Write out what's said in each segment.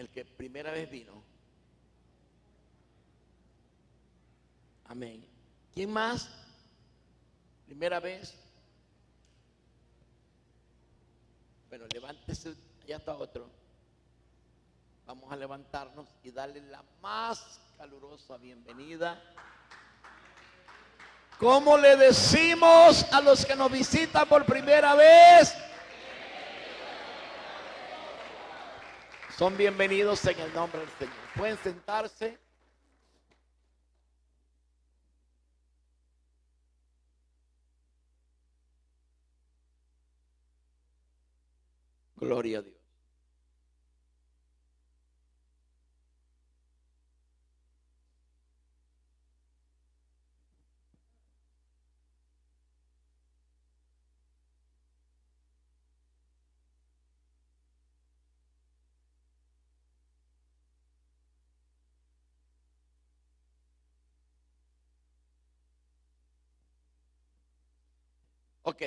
El que primera vez vino. Amén. ¿Quién más? Primera vez. Bueno, levántese, allá está otro. Vamos a levantarnos y darle la más calurosa bienvenida. ¿Cómo le decimos a los que nos visitan por primera vez? Son bienvenidos en el nombre del Señor. Pueden sentarse. Gloria a Dios. Ok.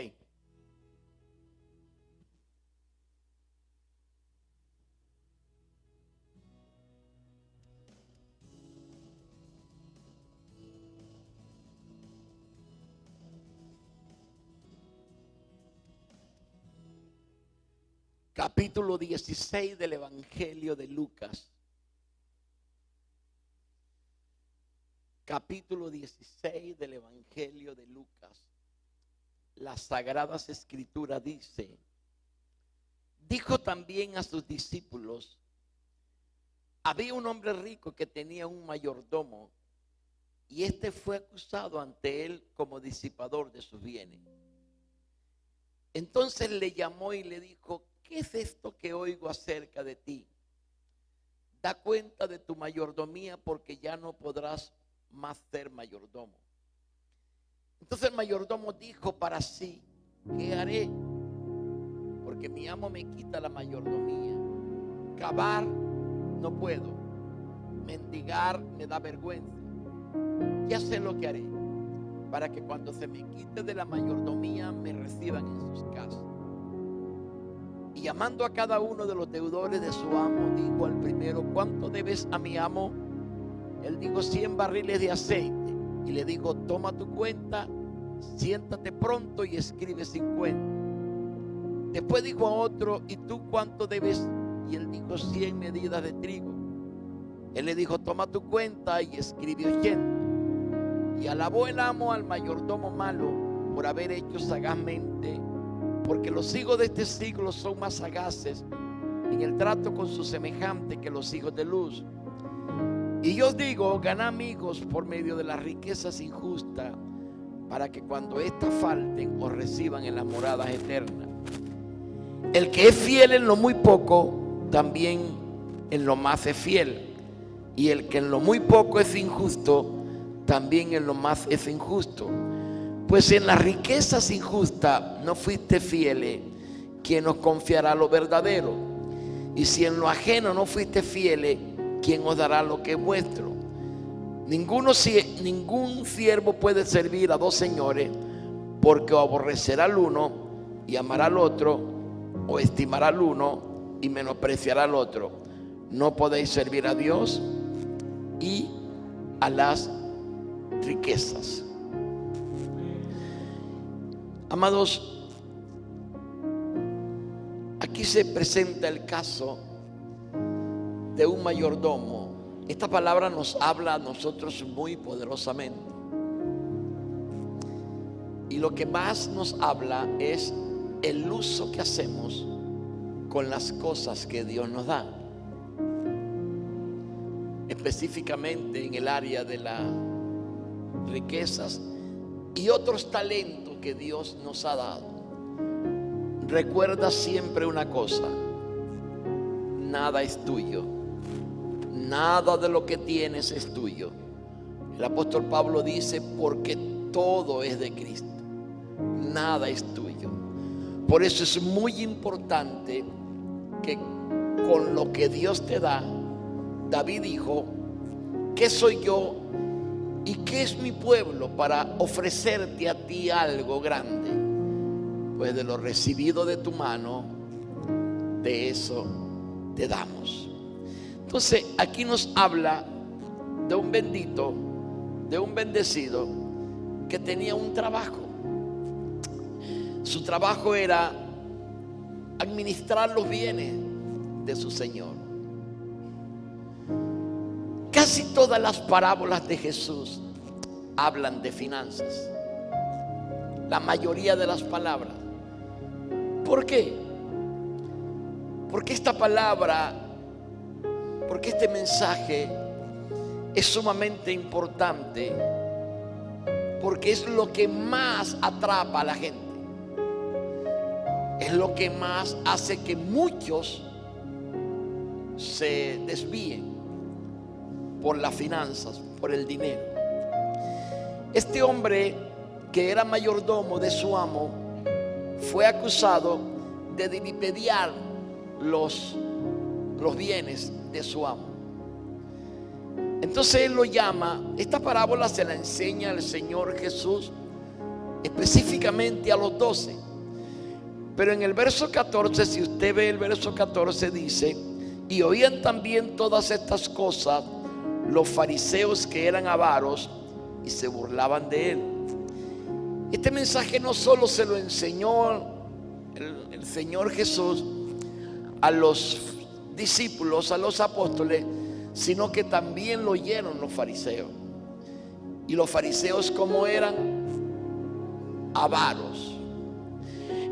Capítulo 16 del Evangelio de Lucas. Capítulo 16 del Evangelio de Lucas. Las Sagradas Escrituras dice: dijo también a sus discípulos: había un hombre rico que tenía un mayordomo, y este fue acusado ante él como disipador de sus bienes. Entonces le llamó y le dijo: ¿qué es esto que oigo acerca de ti? Da cuenta de tu mayordomía, porque ya no podrás más ser mayordomo. Entonces el mayordomo dijo para sí: ¿qué haré? Porque mi amo me quita la mayordomía. Cavar no puedo, mendigar me da vergüenza. Ya sé lo que haré, para que cuando se me quite de la mayordomía me reciban en sus casas. Y llamando a cada uno de los deudores de su amo, dijo al primero: ¿cuánto debes a mi amo? Él dijo: 100 barriles de aceite. Y le dijo: toma tu cuenta, siéntate pronto y escribe 50. Después dijo a otro: ¿y tú cuánto debes? Y él dijo: 100 medidas de trigo. Él le dijo: toma tu cuenta y escribe 80. Y alabó el amo al mayordomo malo por haber hecho sagazmente, porque los hijos de este siglo son más sagaces en el trato con su semejante que los hijos de luz. Y yo os digo: ganad amigos por medio de las riquezas injustas, para que cuando éstas falten os reciban en las moradas eternas. El que es fiel en lo muy poco, también en lo más es fiel. Y el que en lo muy poco es injusto, también en lo más es injusto. Pues en las riquezas injustas no fuiste fieles, ¿quién os confiará lo verdadero? Y si en lo ajeno no fuiste fieles, ¿quién os dará lo que es vuestro? Ningún siervo puede servir a dos señores, porque o aborrecerá al uno y amará al otro, o estimará al uno y menospreciará al otro. No podéis servir a Dios y a las riquezas. Amados, aquí se presenta el caso de un mayordomo. Esta palabra nos habla a nosotros muy poderosamente. Y lo que más nos habla es el uso que hacemos con las cosas que Dios nos da. Específicamente en el área de las riquezas y otros talentos que Dios nos ha dado. Recuerda siempre una cosa: nada es tuyo. Nada de lo que tienes es tuyo. El apóstol Pablo dice: porque todo es de Cristo. Nada es tuyo. Por eso es muy importante que con lo que Dios te da, David dijo: ¿qué soy yo y qué es mi pueblo para ofrecerte a ti algo grande? Pues de lo recibido de tu mano, de eso te damos. Entonces aquí nos habla de un bendito, de un bendecido que tenía un trabajo. Su trabajo era administrar los bienes de su Señor. Casi todas las parábolas de Jesús hablan de finanzas. La mayoría de las palabras. ¿Por qué? Porque esta palabra, porque este mensaje es sumamente importante, porque es lo que más atrapa a la gente. Es lo que más hace que muchos se desvíen por las finanzas, por el dinero. Este hombre, que era mayordomo de su amo, fue acusado de vilipendiar los bienes de su amo. Entonces él lo llama. Esta parábola se la enseña el Señor Jesús específicamente a los 12. Pero en el verso 14, si usted ve el verso 14, dice: y oían también todas estas cosas los fariseos, que eran avaros, y se burlaban de él. Este mensaje no solo se lo enseñó el Señor Jesús a los discípulos, a los apóstoles, sino que también lo oyeron los fariseos. Y los fariseos, ¿cómo eran? Avaros.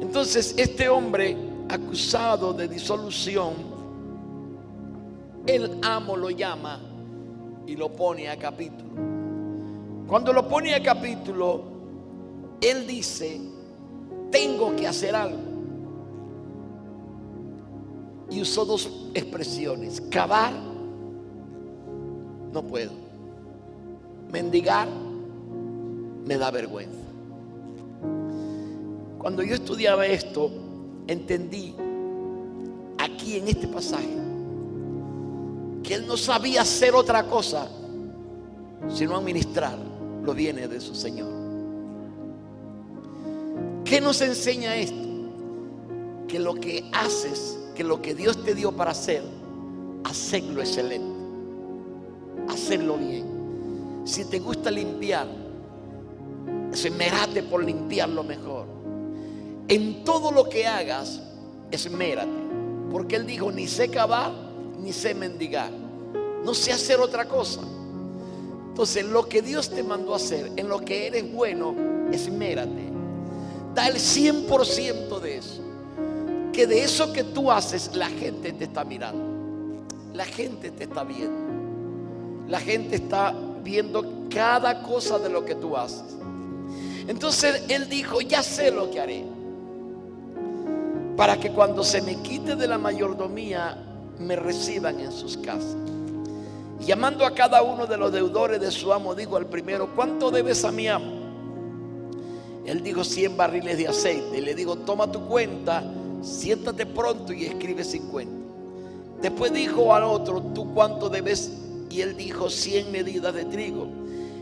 Entonces este hombre, acusado de disolución, el amo lo llama y lo pone a capítulo. Cuando lo pone a capítulo, él dice: tengo que hacer algo. Y usó dos expresiones: cavar, no puedo; mendigar, me da vergüenza. Cuando yo estudiaba esto, entendí aquí en este pasaje que él no sabía hacer otra cosa sino administrar los bienes de su Señor. ¿Qué nos enseña esto? Que lo que haces, que lo que Dios te dio para hacer, hacerlo excelente, hacerlo bien. Si te gusta limpiar, esmérate por limpiarlo mejor. En todo lo que hagas, esmérate, porque él dijo: ni sé cavar, ni sé mendigar, no sé hacer otra cosa. Entonces, lo que Dios te mandó a hacer, en lo que eres bueno, esmérate. Da el 100% de eso. Que de eso que tú haces, la gente te está mirando, la gente te está viendo, la gente está viendo cada cosa de lo que tú haces. Entonces él dijo: ya sé lo que haré, para que cuando se me quite de la mayordomía, me reciban en sus casas. Y llamando a cada uno de los deudores de su amo, dijo al primero: ¿cuánto debes a mi amo? Él dijo: 100 barriles de aceite. Y le dijo: toma tu cuenta, siéntate pronto y escribe 50. Después dijo al otro: ¿tú cuánto debes? Y él dijo: 100 medidas de trigo.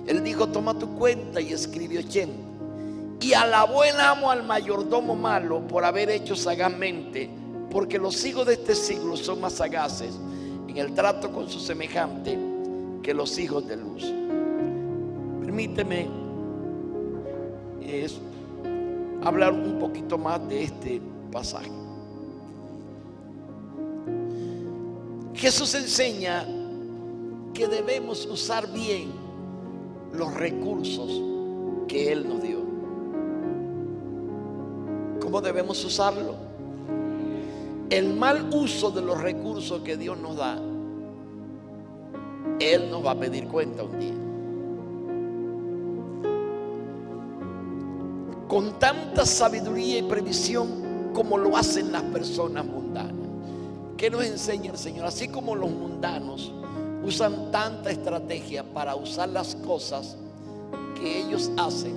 Él dijo: toma tu cuenta y escribe 80. Y alabó el amo al mayordomo malo por haber hecho sagazmente, porque los hijos de este siglo son más sagaces en el trato con su semejante que los hijos de luz. Permíteme hablar un poquito más de este pasaje. Jesús enseña que debemos usar bien los recursos que Él nos dio. ¿Cómo debemos usarlo? El mal uso de los recursos que Dios nos da, Él nos va a pedir cuenta un día. Con tanta sabiduría y previsión como lo hacen las personas mundanas. ¿Qué nos enseña el Señor? Así como los mundanos usan tanta estrategia para usar las cosas que ellos hacen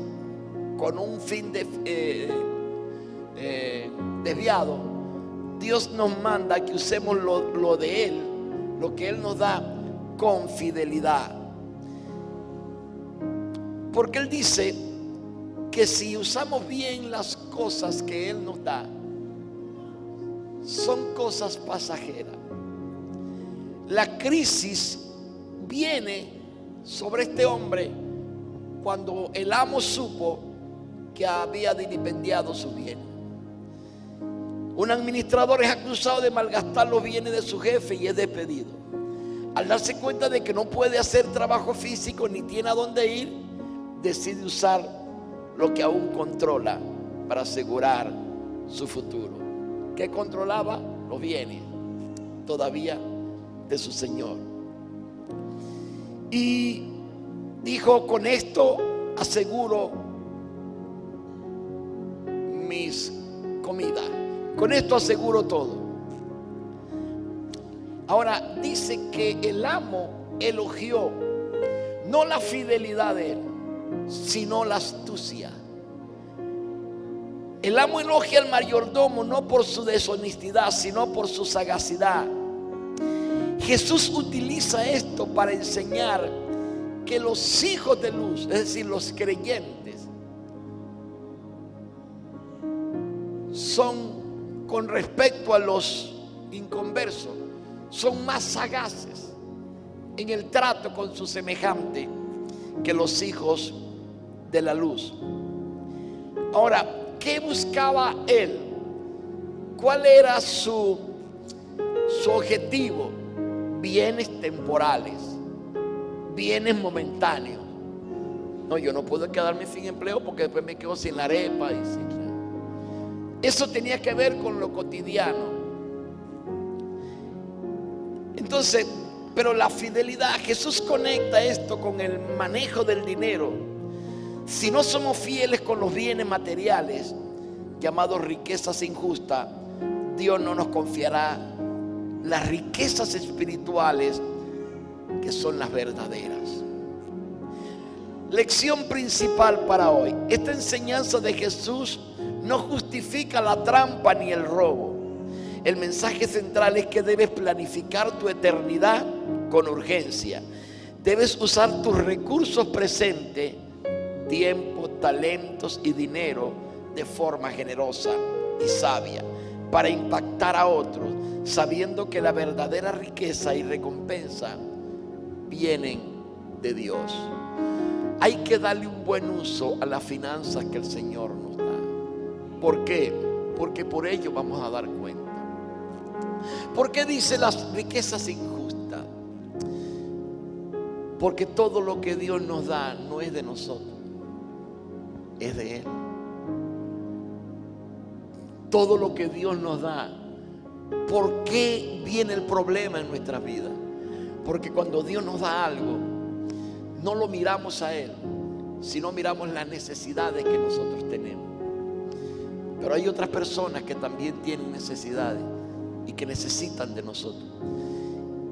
con un fin desviado, Dios nos manda que usemos lo de Él, lo que Él nos da, con fidelidad. Porque Él dice que si usamos bien las cosas que Él nos da, son cosas pasajeras. la crisis viene sobre este hombre cuando el amo supo que había dilipendiado su bien. Un administrador es acusado de malgastar los bienes de su jefe y es despedido. Al darse cuenta de que no puede hacer trabajo físico ni tiene a dónde ir, decide usar lo que aún controla para asegurar su futuro. ¿Qué controlaba? Los bienes todavía de su señor. Y dijo: con esto aseguro mis comidas, con esto aseguro todo. Ahora dice que el amo elogió no la fidelidad de él, sino la astucia. El amo elogia al mayordomo no por su deshonestidad, sino por su sagacidad. Jesús utiliza esto para enseñar que los hijos de luz, es decir, los creyentes, son, con respecto a los inconversos, son más sagaces en el trato con su semejante que los hijos de la luz. Ahora, ¿qué buscaba él? ¿Cuál era su objetivo? Bienes temporales, bienes momentáneos. No, yo no puedo quedarme sin empleo porque después me quedo sin la arepa. Eso tenía que ver con lo cotidiano. Entonces, pero la fidelidad, Jesús conecta esto con el manejo del dinero. Si no somos fieles con los bienes materiales, llamados riquezas injustas, Dios no nos confiará las riquezas espirituales que son las verdaderas. Lección principal para hoy: esta enseñanza de Jesús no justifica la trampa ni el robo. El mensaje central es que debes planificar tu eternidad con urgencia. Debes usar tus recursos presentes, tiempo, talentos y dinero, de forma generosa y sabia para impactar a otros, sabiendo que la verdadera riqueza y recompensa vienen de Dios. Hay que darle un buen uso a las finanzas que el Señor nos da. ¿Por qué? Porque por ello vamos a dar cuenta. ¿Por qué dice las riquezas injustas? Porque todo lo que Dios nos da no es de nosotros, es de Él. Todo lo que Dios nos da. ¿Por qué viene el problema en nuestras vidas? Porque cuando Dios nos da algo, no lo miramos a Él, sino miramos las necesidades que nosotros tenemos. Pero hay otras personas que también tienen necesidades y que necesitan de nosotros,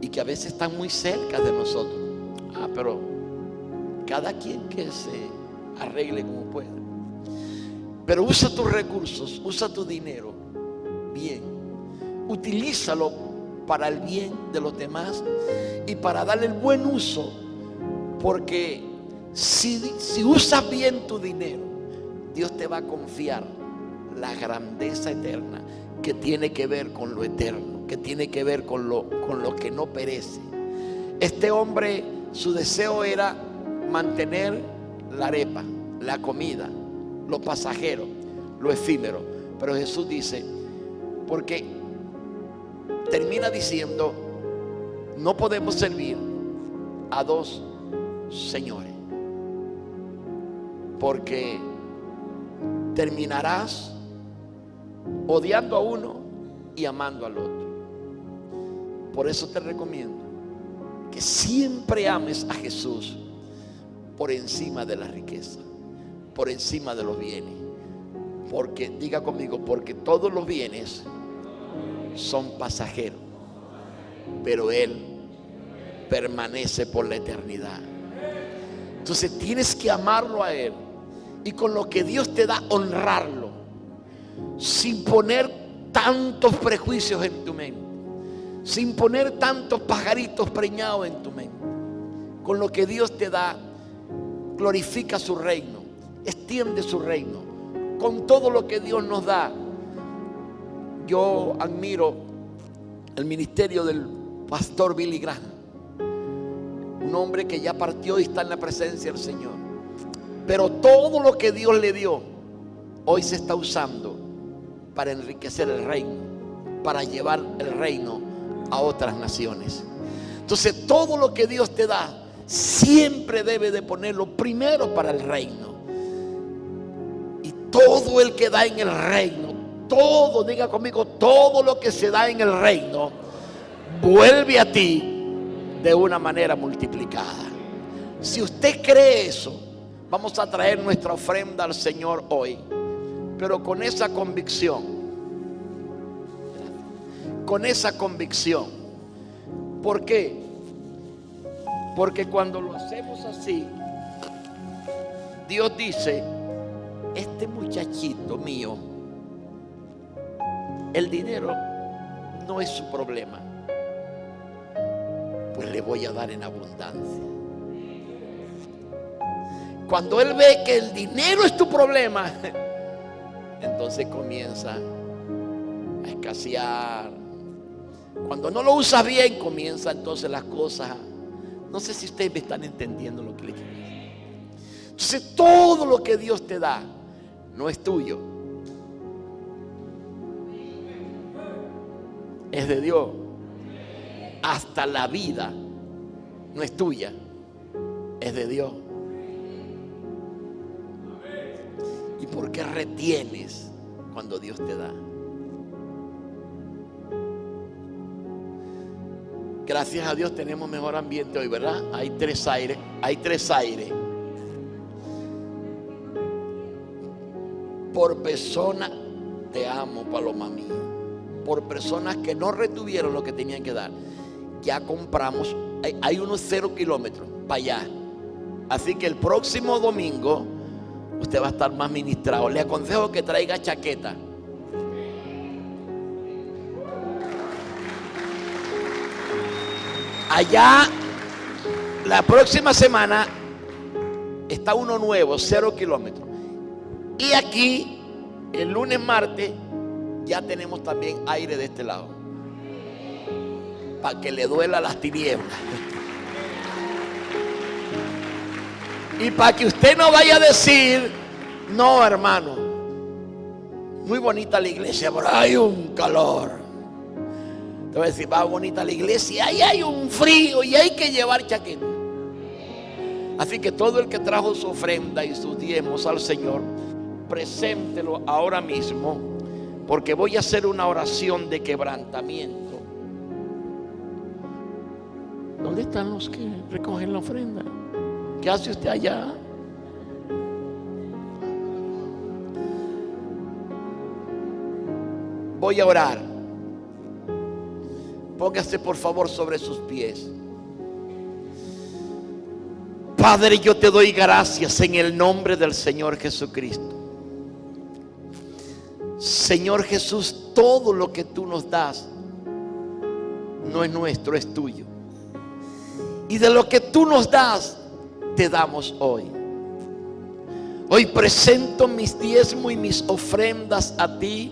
y que a veces están muy cerca de nosotros. Pero cada quien que se arregle como pueda. Pero usa tus recursos, usa tu dinero bien. Utilízalo para el bien de los demás y para darle el buen uso. Porque si usas bien tu dinero, Dios te va a confiar la grandeza eterna que tiene que ver con lo eterno, que tiene que ver con lo que no perece. Este hombre, su deseo era mantener la arepa, la comida, lo pasajero, lo efímero. Pero Jesús dice, porque termina diciendo, no podemos servir a dos señores, porque terminarás odiando a uno y amando al otro. Por eso te recomiendo que siempre ames a Jesús por encima de la riqueza, por encima de los bienes. Porque, diga conmigo, porque todos los bienes son pasajeros, pero Él permanece por la eternidad. Entonces tienes que amarlo a Él, y con lo que Dios te da, honrarlo, sin poner tantos prejuicios en tu mente, sin poner tantos pajaritos preñados en tu mente. Con lo que Dios te da, glorifica su reino, extiende su reino. Con todo lo que Dios nos da, yo admiro el ministerio del Pastor Billy Graham, un hombre que ya partió y está en la presencia del Señor. Pero todo lo que Dios le dio hoy se está usando para enriquecer el reino, para llevar el reino a otras naciones. Entonces todo lo que Dios te da siempre debe de ponerlo primero para el reino. Y todo el que da en el reino, todo, diga conmigo, todo lo que se da en el reino vuelve a ti de una manera multiplicada. Si usted cree eso, vamos a traer nuestra ofrenda al Señor hoy, pero con esa convicción, con esa convicción. ¿Por qué? Porque cuando lo hacemos así, Dios dice: este muchachito mío, el dinero no es su problema, pues le voy a dar en abundancia. Cuando él ve que el dinero es tu problema, entonces comienza a escasear. Cuando no lo usas bien, comienza entonces las cosas. No sé si ustedes me están entendiendo lo que le quiero decir. Entonces todo lo que Dios te da no es tuyo, es de Dios. Hasta la vida no es tuya, es de Dios. ¿Y por qué retienes cuando Dios te da? Gracias a Dios tenemos mejor ambiente hoy, ¿verdad? Hay tres aires. Por persona, te amo, paloma mía. Por personas que no retuvieron lo que tenían que dar, ya compramos. Hay unos 0 kilómetros para allá. Así que el próximo domingo usted va a estar más ministrado. Le aconsejo que traiga chaqueta. Allá la próxima semana está uno nuevo, 0 kilómetros. Y aquí el lunes, martes, ya tenemos también aire de este lado, para que le duela las tinieblas. Y para que usted no vaya a decir: no, hermano, muy bonita la iglesia, pero hay un calor. Te voy a decir: va bonita la iglesia, ahí hay un frío y hay que llevar chaqueta. Así que todo el que trajo su ofrenda y sus diezmos al Señor, preséntelo ahora mismo, porque voy a hacer una oración de quebrantamiento. ¿Dónde están los que recogen la ofrenda? ¿Qué hace usted allá? Voy a orar. Póngase por favor sobre sus pies. Padre, yo te doy gracias en el nombre del Señor Jesucristo. Señor Jesús, todo lo que tú nos das no es nuestro, es tuyo. Y de lo que tú nos das, te damos hoy. Hoy presento mis diezmos y mis ofrendas a ti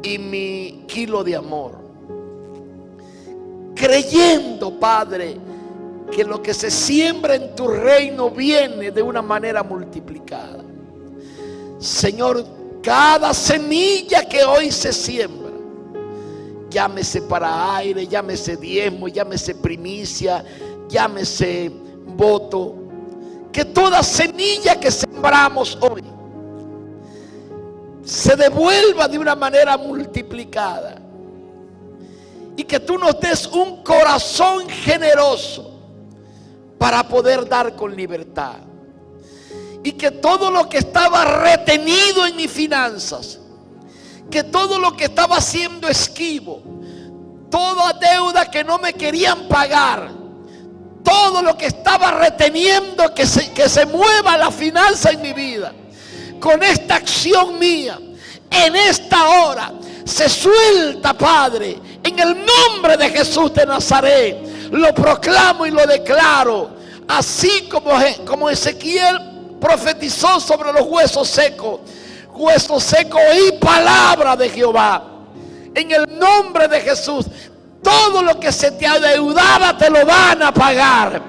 y mi kilo de amor, creyendo, Padre, que lo que se siembra en tu reino viene de una manera multiplicada. Señor, cada semilla que hoy se siembra, llámese para aire, llámese diezmo, llámese primicia, llámese voto, que toda semilla que sembramos hoy se devuelva de una manera multiplicada. Y que tú nos des un corazón generoso para poder dar con libertad. Y que todo lo que estaba retenido en mis finanzas, que todo lo que estaba siendo esquivo, toda deuda que no me querían pagar, todo lo que estaba reteniendo que se mueva la finanza en mi vida, con esta acción mía, en esta hora, se suelta, Padre, en el nombre de Jesús de Nazaret. Lo proclamo y lo declaro, así como Ezequiel profetizó sobre los huesos secos. Huesos secos, oí palabra de Jehová. En el nombre de Jesús, Todo lo que se te adeudara te lo van a pagar.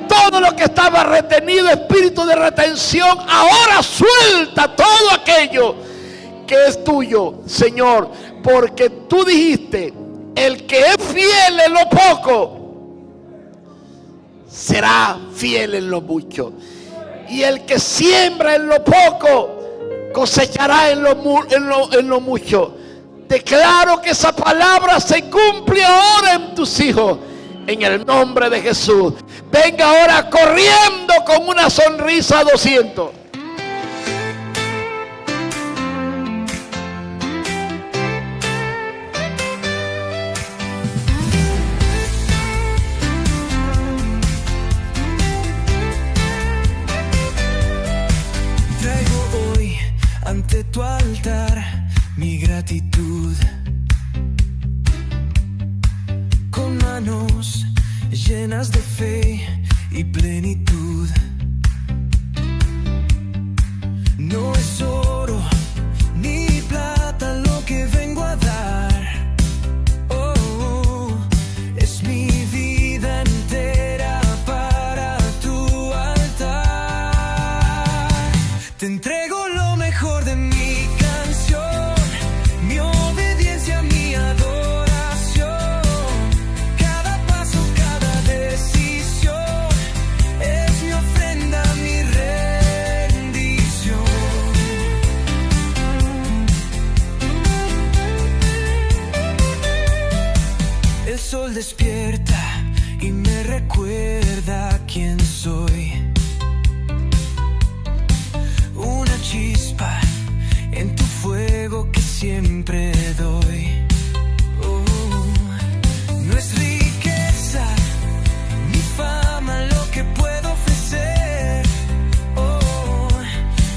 Todo lo que estaba retenido, espíritu de retención, ahora suelta todo aquello que es tuyo, Señor. Porque tú dijiste, el que es fiel en lo poco, será fiel en lo mucho. Y el que siembra en lo poco, cosechará en lo mucho. Declaro que esa palabra se cumple ahora en tus hijos, en el nombre de Jesús. Venga ahora corriendo con una sonrisa 200. Traigo hoy ante tu altar mi gratitud, con manos llenas de fe y plenitud. No es oro ni plata lo que vengo a dar, oh, es mi vida entera para tu altar. Te entrego lo mejor de mi canción, mi obediencia, mi adoración. Cada paso, cada decisión es mi ofrenda, mi rendición. El sol despierta y me recuerda quién soy. Una chispa en tu fuego que siempre doy. Oh, no es riqueza ni fama lo que puedo ofrecer. Oh,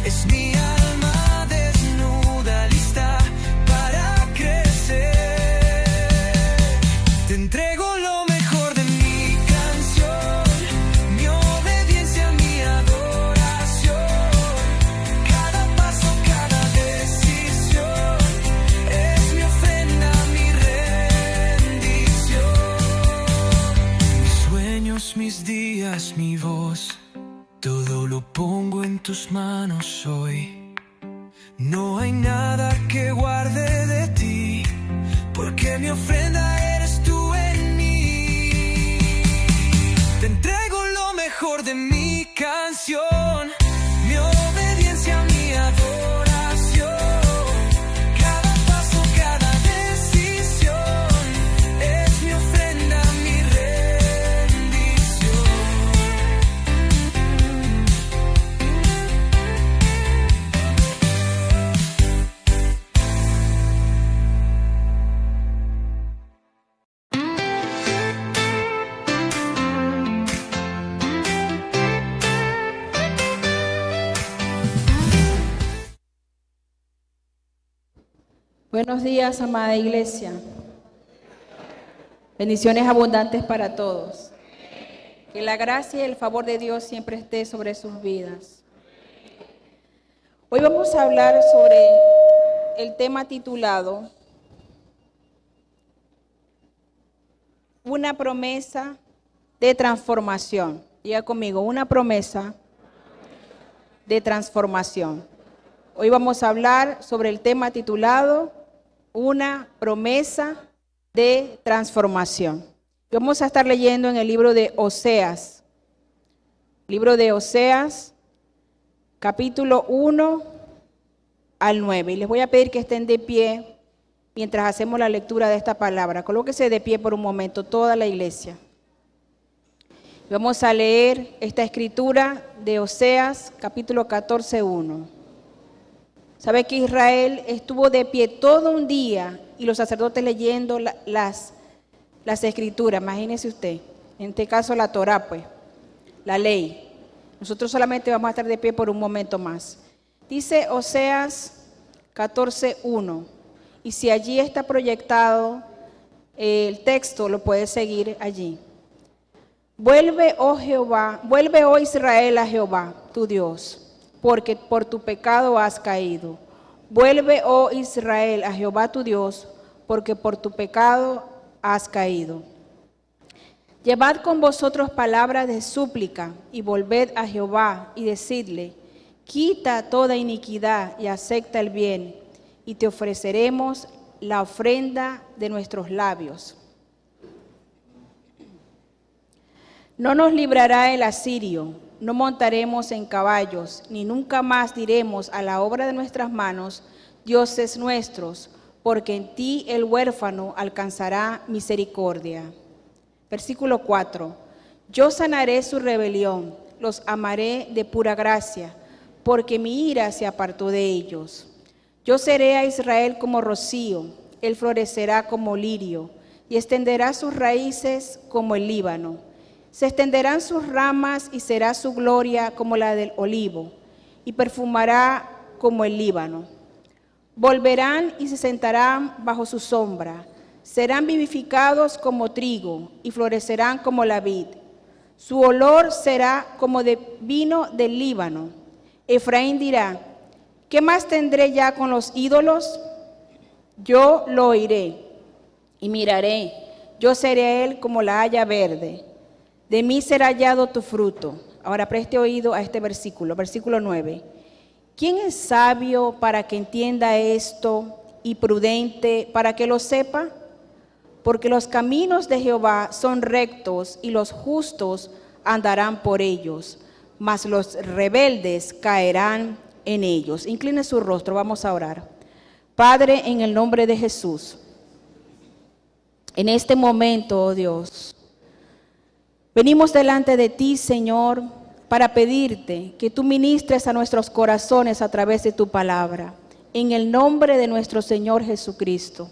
es mi alma desnuda, lista para crecer. Te entrego lo mejor de mi canción, mi obediencia, mi adoración. Cada paso, cada decisión es mi ofrenda, mi rendición. Mis sueños, mis días, mi voz, todo lo pongo en tus manos hoy. No hay nada que guarde de ti, porque mi ofrenda eres tú en mí. Te entrego lo mejor de mi canción, mi obediencia, mi adoración. Cada paso, cada decisión es mi ofrenda, mi rendición. Buenos días, amada iglesia. Bendiciones abundantes para todos. Que la gracia y el favor de Dios siempre esté sobre sus vidas. Hoy vamos a hablar sobre el tema titulado Una promesa de transformación. Diga conmigo, una promesa de transformación. Hoy vamos a hablar sobre el tema titulado Una promesa de transformación. Vamos a estar leyendo en el libro de Oseas. Libro de Oseas, capítulo 1 al 9. Y les voy a pedir que estén de pie mientras hacemos la lectura de esta palabra. Colóquese de pie por un momento toda la iglesia. Vamos a leer esta escritura de Oseas, capítulo 14, 1. ¿Sabe que Israel estuvo de pie todo un día y los sacerdotes leyendo las escrituras? Imagínese usted, en este caso la Torá, pues, la ley. Nosotros solamente vamos a estar de pie por un momento más. Dice Oseas 14:1, y si allí está proyectado el texto, lo puedes seguir allí. Vuelve, oh Jehová, vuelve, oh Israel, a Jehová, tu Dios, porque por tu pecado has caído. Vuelve, oh Israel, a Jehová tu Dios, porque por tu pecado has caído. Llevad con vosotros palabras de súplica y volved a Jehová y decidle, quita toda iniquidad y acepta el bien, y te ofreceremos la ofrenda de nuestros labios. No nos librará el asirio, no montaremos en caballos, ni nunca más diremos a la obra de nuestras manos, dioses nuestros, porque en ti el huérfano alcanzará misericordia. Versículo 4. Yo sanaré su rebelión, los amaré de pura gracia, porque mi ira se apartó de ellos. Yo seré a Israel como rocío, él florecerá como lirio, y extenderá sus raíces como el Líbano. Se extenderán sus ramas y será su gloria como la del olivo, y perfumará como el Líbano. Volverán y se sentarán bajo su sombra. Serán vivificados como trigo y florecerán como la vid. Su olor será como de vino del Líbano. Efraín dirá, ¿qué más tendré ya con los ídolos? Yo lo oiré y miraré. Yo seré a él como la haya verde. De mí será hallado tu fruto. Ahora preste oído a este versículo, versículo 9. ¿Quién es sabio para que entienda esto y prudente para que lo sepa? Porque los caminos de Jehová son rectos y los justos andarán por ellos, mas los rebeldes caerán en ellos. Incline su rostro, vamos a orar. Padre, en el nombre de Jesús, en este momento, oh Dios, venimos delante de ti, Señor, para pedirte que tú ministres a nuestros corazones a través de tu palabra, en el nombre de nuestro Señor Jesucristo.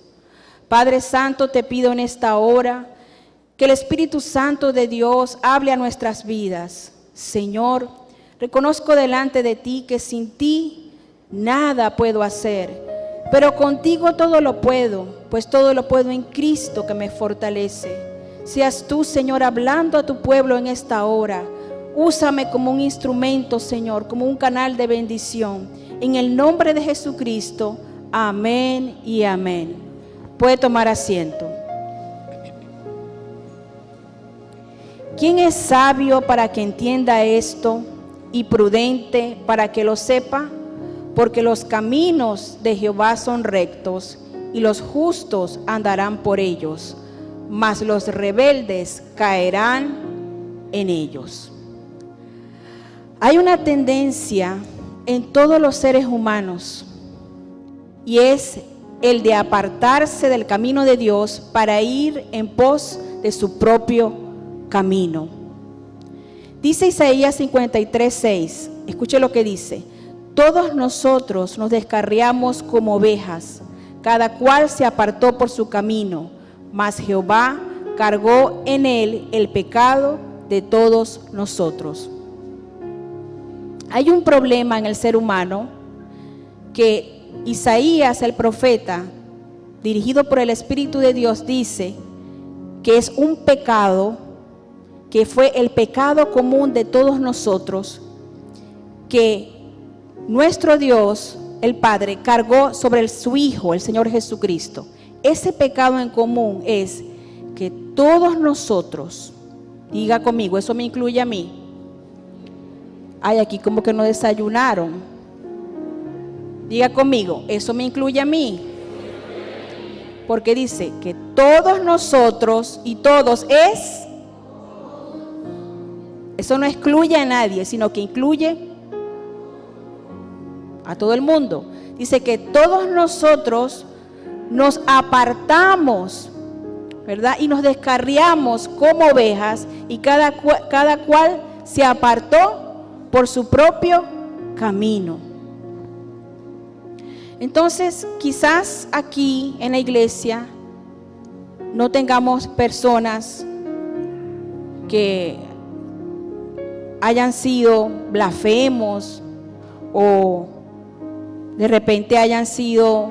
Padre Santo, te pido en esta hora que el Espíritu Santo de Dios hable a nuestras vidas. Señor, reconozco delante de ti que sin ti nada puedo hacer, pero contigo todo lo puedo, pues todo lo puedo en Cristo que me fortalece. Seas tú, Señor, hablando a tu pueblo en esta hora. Úsame como un instrumento, Señor, como un canal de bendición. En el nombre de Jesucristo, amén y amén. Puede tomar asiento. ¿Quién es sabio para que entienda esto y prudente para que lo sepa? Porque los caminos de Jehová son rectos y los justos andarán por ellos, mas los rebeldes caerán en ellos. Hay una tendencia en todos los seres humanos y es el de apartarse del camino de Dios para ir en pos de su propio camino. Dice Isaías 53:6, escuche lo que dice: todos nosotros nos descarriamos como ovejas, cada cual se apartó por su camino, mas Jehová cargó en él el pecado de todos nosotros. Hay un problema en el ser humano que Isaías, el profeta, dirigido por el Espíritu de Dios, dice que es un pecado, que fue el pecado común de todos nosotros, que nuestro Dios, el Padre, cargó sobre su Hijo, el Señor Jesucristo. Ese pecado en común es que todos nosotros, diga conmigo, eso me incluye a mí. Ay, aquí como que no desayunaron. Diga conmigo, eso me incluye a mí. Porque dice que todos nosotros y todos es. Eso no excluye a nadie, sino que incluye a todo el mundo. Dice que todos nosotros nos apartamos, ¿verdad? Y nos descarriamos como ovejas y cada cual se apartó por su propio camino. Entonces, quizás aquí en la iglesia no tengamos personas que hayan sido blasfemos o de repente hayan sido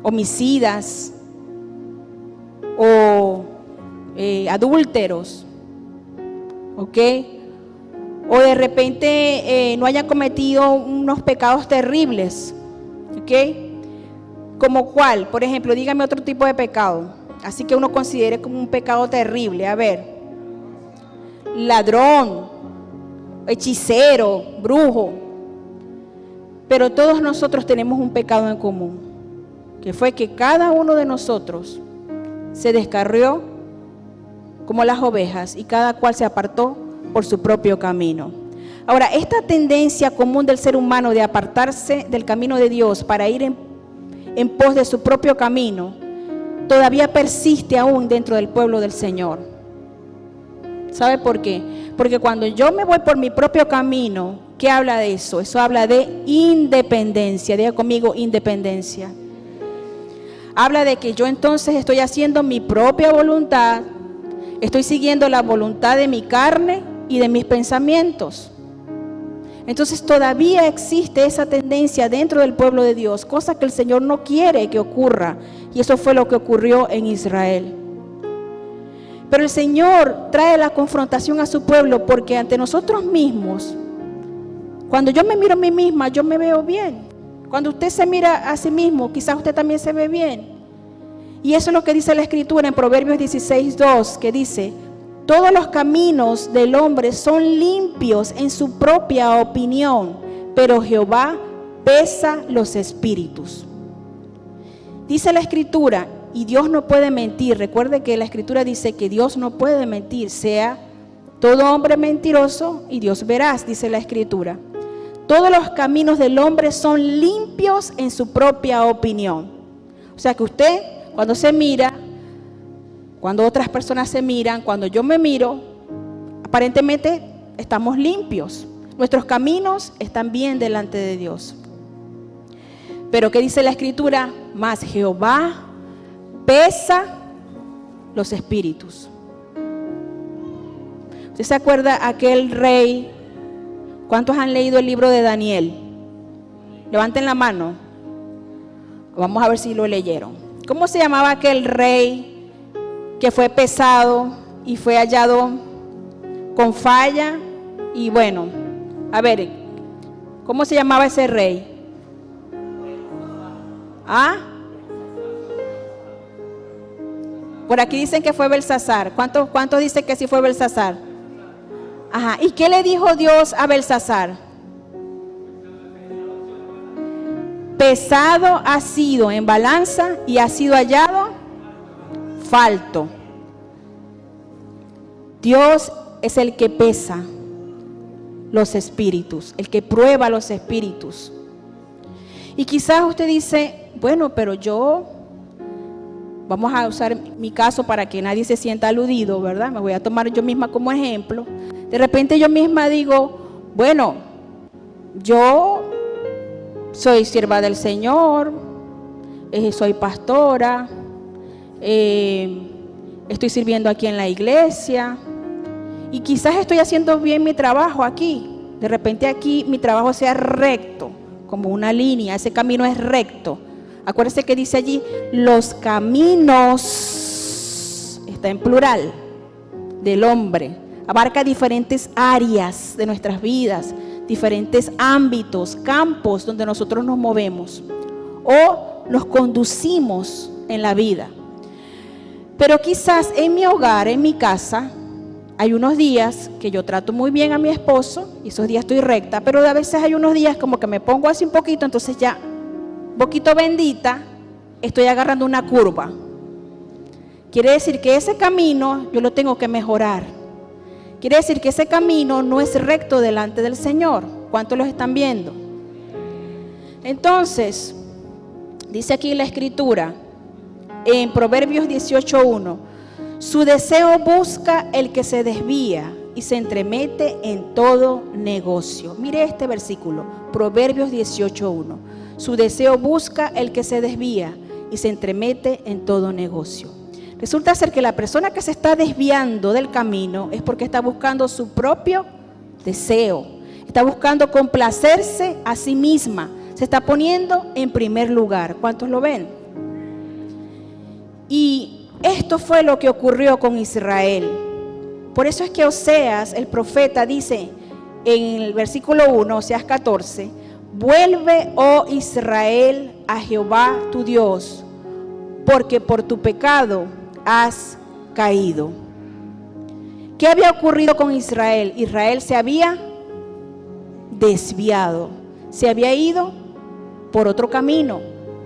homicidas o adúlteros, ¿ok? O de repente no hayan cometido unos pecados terribles, ¿ok? ¿Como cuál? Por ejemplo, dígame otro tipo de pecado. así que uno considere como un pecado terrible. A ver, ladrón, hechicero, brujo. Pero todos nosotros tenemos un pecado en común, que fue que cada uno de nosotros se descarrió como las ovejas y cada cual se apartó por su propio camino. Ahora, esta tendencia común del ser humano de apartarse del camino de Dios para ir en pos de su propio camino, todavía persiste aún dentro del pueblo del Señor. ¿Sabe por qué? Porque cuando yo me voy por mi propio camino, ¿qué habla de eso? Eso habla de independencia. Diga conmigo, independencia. Habla de que yo entonces estoy haciendo mi propia voluntad, estoy siguiendo la voluntad de mi carne y de mis pensamientos. Entonces todavía existe esa tendencia dentro del pueblo de Dios, cosa que el Señor no quiere que ocurra. Y eso fue lo que ocurrió en Israel. Pero el Señor trae la confrontación a su pueblo porque ante nosotros mismos, cuando yo me miro a mí misma, yo me veo bien. Cuando usted se mira a sí mismo, quizás usted también se ve bien. Y eso es lo que dice la Escritura en Proverbios 16:2, que dice: todos los caminos del hombre son limpios en su propia opinión, pero Jehová pesa los espíritus. Dice la Escritura, y Dios no puede mentir. Recuerde que la Escritura dice que Dios no puede mentir. Sea todo hombre mentiroso y Dios veraz, dice la Escritura. Todos los caminos del hombre son limpios en su propia opinión. O sea que usted, cuando se mira, cuando otras personas se miran, cuando yo me miro, aparentemente estamos limpios. Nuestros caminos están bien delante de Dios. Pero ¿qué dice la Escritura? Mas Jehová pesa los espíritus. ¿Usted se acuerda aquel rey? ¿Cuántos han leído el libro de Daniel? Levanten la mano. Vamos a ver si lo leyeron. ¿Cómo se llamaba aquel rey que fue pesado y fue hallado con falla? Y bueno, a ver, ¿cómo se llamaba ese rey? ¿Ah? Por aquí dicen que fue Belsasar. ¿Cuántos dicen que sí fue Belsasar? Ajá. ¿Y qué le dijo Dios a Belsasar? Pesado ha sido en balanza y ha sido hallado falto. Dios es el que pesa los espíritus, el que prueba los espíritus. Y quizás usted dice, bueno, pero vamos a usar mi caso para que nadie se sienta aludido, ¿verdad? Me voy a tomar yo misma como ejemplo. De repente yo misma digo, bueno, yo soy sierva del Señor, soy pastora, estoy sirviendo aquí en la iglesia y quizás estoy haciendo bien mi trabajo aquí. De repente aquí mi trabajo sea recto, como una línea, ese camino es recto. Acuérdense que dice allí, los caminos, está en plural, del hombre. Abarca diferentes áreas de nuestras vidas, diferentes ámbitos, campos donde nosotros nos movemos o nos conducimos en la vida. Pero quizás en mi hogar, en mi casa, hay unos días que yo trato muy bien a mi esposo y esos días estoy recta, pero a veces hay unos días como que me pongo así un poquito, entonces ya, un poquito bendita, estoy agarrando una curva. Quiere decir que ese camino yo lo tengo que mejorar. Quiere decir que ese camino no es recto delante del Señor. ¿Cuántos los están viendo? Entonces, dice aquí la Escritura, en Proverbios 18:1, su deseo busca el que se desvía y se entremete en todo negocio. Mire este versículo, Proverbios 18:1. Su deseo busca el que se desvía y se entremete en todo negocio. Resulta ser que la persona que se está desviando del camino es porque está buscando su propio deseo. Está buscando complacerse a sí misma. Se está poniendo en primer lugar. ¿Cuántos lo ven? Y esto fue lo que ocurrió con Israel. Por eso es que Oseas, el profeta, dice en el versículo 1, Oseas 14, vuelve, oh Israel, a Jehová tu Dios, porque por tu pecado has caído. ¿Qué había ocurrido con Israel? Israel se había desviado, se había ido por otro camino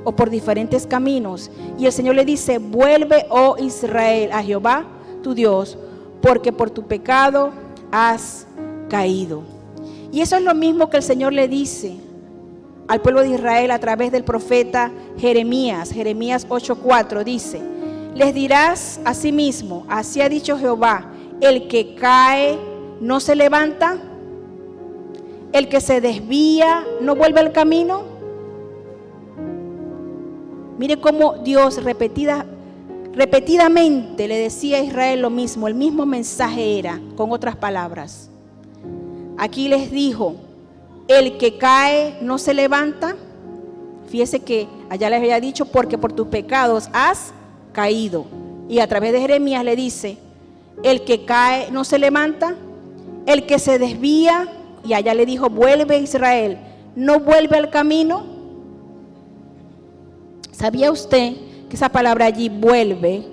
o por diferentes caminos. Y el Señor le dice: vuelve, oh Israel, a Jehová tu Dios, porque por tu pecado has caído. Y eso es lo mismo que el Señor le dice al pueblo de Israel a través del profeta Jeremías. Jeremías 8:4 dice: les dirás a sí mismo, así ha dicho Jehová, el que cae no se levanta, el que se desvía no vuelve al camino. Mire cómo Dios repetidamente le decía a Israel lo mismo, el mismo mensaje era, con otras palabras. Aquí les dijo: el que cae no se levanta. Fíjese que allá les había dicho: porque por tus pecados has caído. Y a través de Jeremías le dice: el que cae no se levanta, el que se desvía, y allá le dijo: vuelve Israel, no vuelve al camino. ¿Sabía usted que esa palabra allí, vuelve,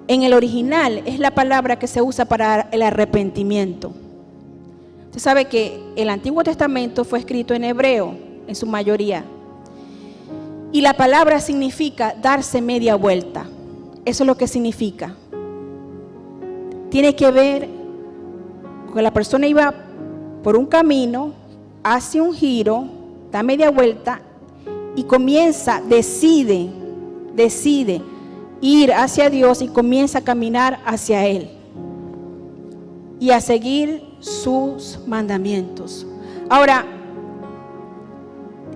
en el original es la palabra que se usa para el arrepentimiento? Usted sabe que el Antiguo Testamento fue escrito en hebreo, en su mayoría. Y la palabra significa darse media vuelta. Eso es lo que significa. Tiene que ver con que la persona iba por un camino, hace un giro, da media vuelta y comienza, decide ir hacia Dios y comienza a caminar hacia Él y a seguir sus mandamientos. Ahora,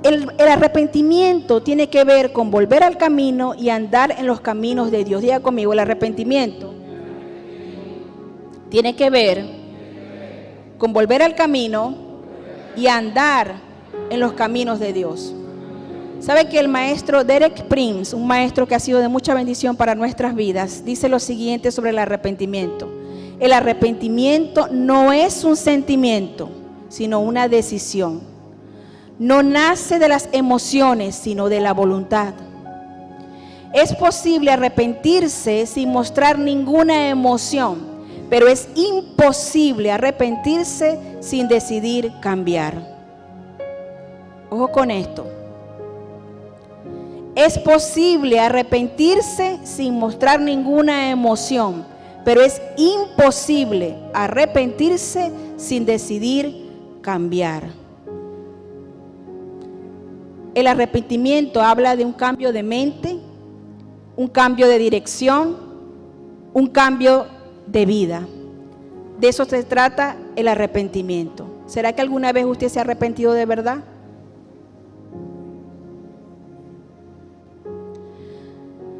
el arrepentimiento tiene que ver con volver al camino y andar en los caminos de Dios. Diga conmigo: el arrepentimiento tiene que ver con volver al camino y andar en los caminos de Dios. ¿Sabe que el maestro Derek Prince, un maestro que ha sido de mucha bendición para nuestras vidas, dice lo siguiente sobre el arrepentimiento? El arrepentimiento no es un sentimiento, sino una decisión. No nace de las emociones, sino de la voluntad. Es posible arrepentirse sin mostrar ninguna emoción, pero es imposible arrepentirse sin decidir cambiar. Ojo con esto. Es posible arrepentirse sin mostrar ninguna emoción, pero es imposible arrepentirse sin decidir cambiar. El arrepentimiento habla de un cambio de mente, un cambio de dirección, un cambio de vida. De eso se trata el arrepentimiento. ¿Será que alguna vez usted se ha arrepentido de verdad?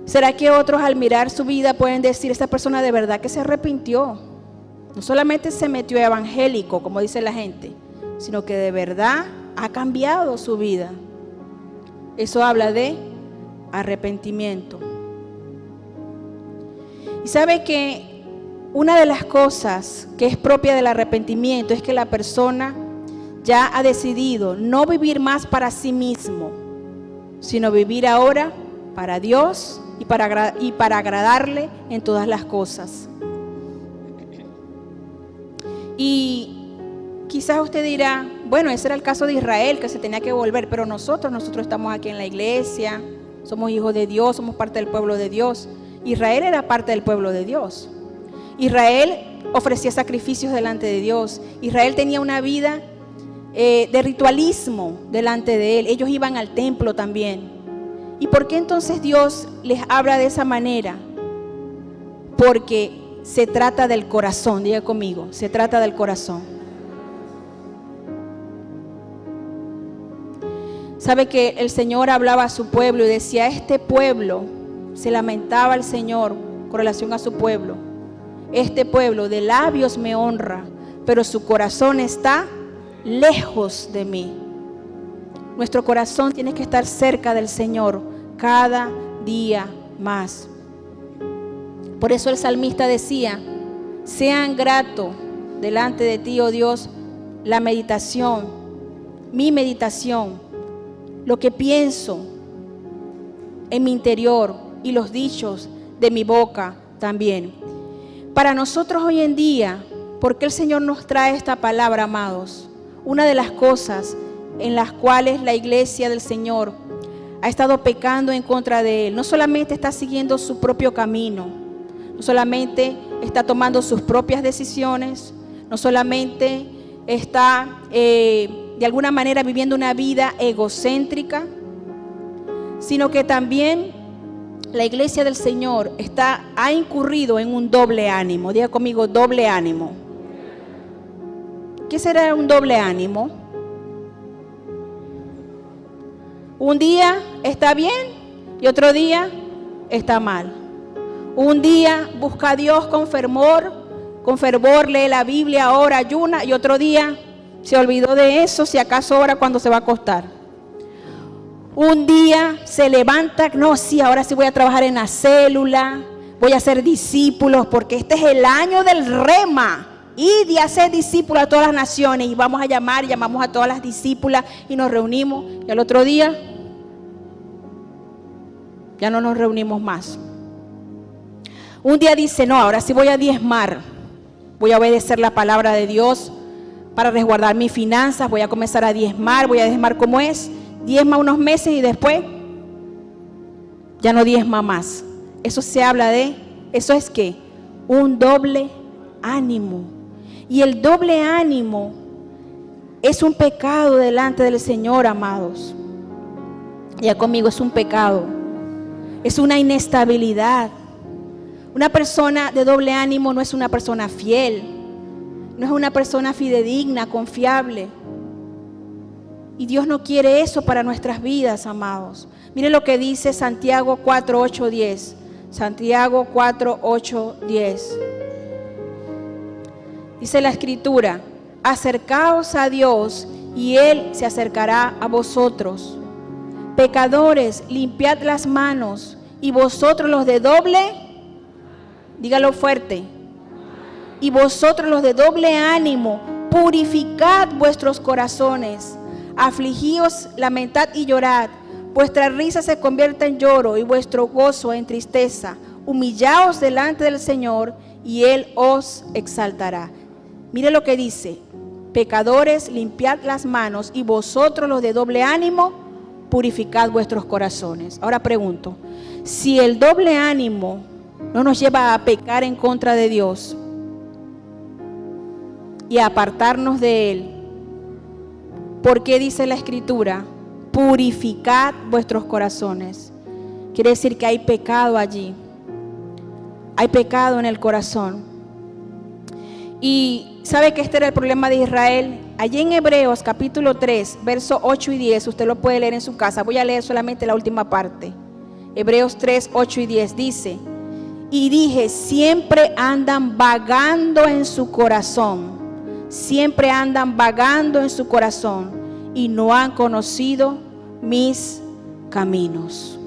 ¿Será que otros al mirar su vida pueden decir: esta persona de verdad que se arrepintió? No solamente se metió evangélico, como dice la gente, sino que de verdad ha cambiado su vida. Eso habla de arrepentimiento. Y sabe que una de las cosas que es propia del arrepentimiento es que la persona ya ha decidido no vivir más para sí mismo, sino vivir ahora para Dios y para agradarle en todas las cosas. Y quizás usted dirá: bueno, ese era el caso de Israel, que se tenía que volver, pero nosotros estamos aquí en la iglesia, somos hijos de Dios, somos parte del pueblo de Dios. Israel era parte del pueblo de Dios. Israel ofrecía sacrificios delante de Dios. Israel tenía una vida de ritualismo delante de Él. Ellos iban al templo también. ¿Y por qué entonces Dios les habla de esa manera? Porque se trata del corazón. Diga conmigo: se trata del corazón. Sabe que el Señor hablaba a su pueblo y decía: este pueblo, se lamentaba el Señor con relación a su pueblo: este pueblo de labios me honra, pero su corazón está lejos de mí. Nuestro corazón tiene que estar cerca del Señor cada día más. Por eso el salmista decía: sean gratos delante de ti, oh Dios, la meditación, mi meditación, lo que pienso en mi interior y los dichos de mi boca también. Para nosotros hoy en día, ¿por qué el Señor nos trae esta palabra, amados? Una de las cosas en las cuales la iglesia del Señor ha estado pecando en contra de Él, no solamente está siguiendo su propio camino, no solamente está tomando sus propias decisiones, no solamente está de alguna manera viviendo una vida egocéntrica, sino que también la iglesia del Señor ha incurrido en un doble ánimo. Diga conmigo, doble ánimo. ¿Qué será un doble ánimo? Un día está bien y otro día está mal. Un día busca a Dios con fervor, lee la Biblia, ora, ayuna, y otro día se olvidó de eso, si acaso ora cuando se va a acostar. Un día se levanta, no, sí, ahora sí voy a trabajar en la célula, voy a ser discípulos, porque este es el año del rema. Y de hacer discípulos a todas las naciones, y vamos a llamamos a todas las discípulas y nos reunimos, y al otro día ya no nos reunimos más. Un día dice, no, ahora sí voy a diezmar, voy a obedecer la palabra de Dios para resguardar mis finanzas, voy a comenzar a diezmar, voy a diezmar como es, diezma unos meses y después ya no diezma más. Eso se habla de, eso es que un doble ánimo. Y el doble ánimo es un pecado delante del Señor, amados. Ya conmigo, es un pecado. Es una inestabilidad. Una persona de doble ánimo no es una persona fiel. No es una persona fidedigna, confiable. Y Dios no quiere eso para nuestras vidas, amados. Mire lo que dice Santiago 4, 8, 10. Santiago 4, 8, 10. Dice la Escritura, acercaos a Dios y Él se acercará a vosotros. Pecadores, limpiad las manos, y vosotros los de doble, dígalo fuerte, y vosotros los de doble ánimo, purificad vuestros corazones, afligíos, lamentad y llorad, vuestra risa se convierta en lloro y vuestro gozo en tristeza. Humillaos delante del Señor y Él os exaltará. Mire lo que dice, pecadores, limpiad las manos, y vosotros los de doble ánimo, purificad vuestros corazones. Ahora pregunto, si el doble ánimo no nos lleva a pecar en contra de Dios y a apartarnos de Él, ¿por qué dice la Escritura, purificad vuestros corazones? Quiere decir que hay pecado allí, hay pecado en el corazón. Y sabe que este era el problema de Israel. Allí en Hebreos capítulo 3, versos 8 y 10, usted lo puede leer en su casa. Voy a leer solamente la última parte. Hebreos 3, 8 y 10 dice, y dije, siempre andan vagando en su corazón. Siempre andan vagando en su corazón y no han conocido mis caminos.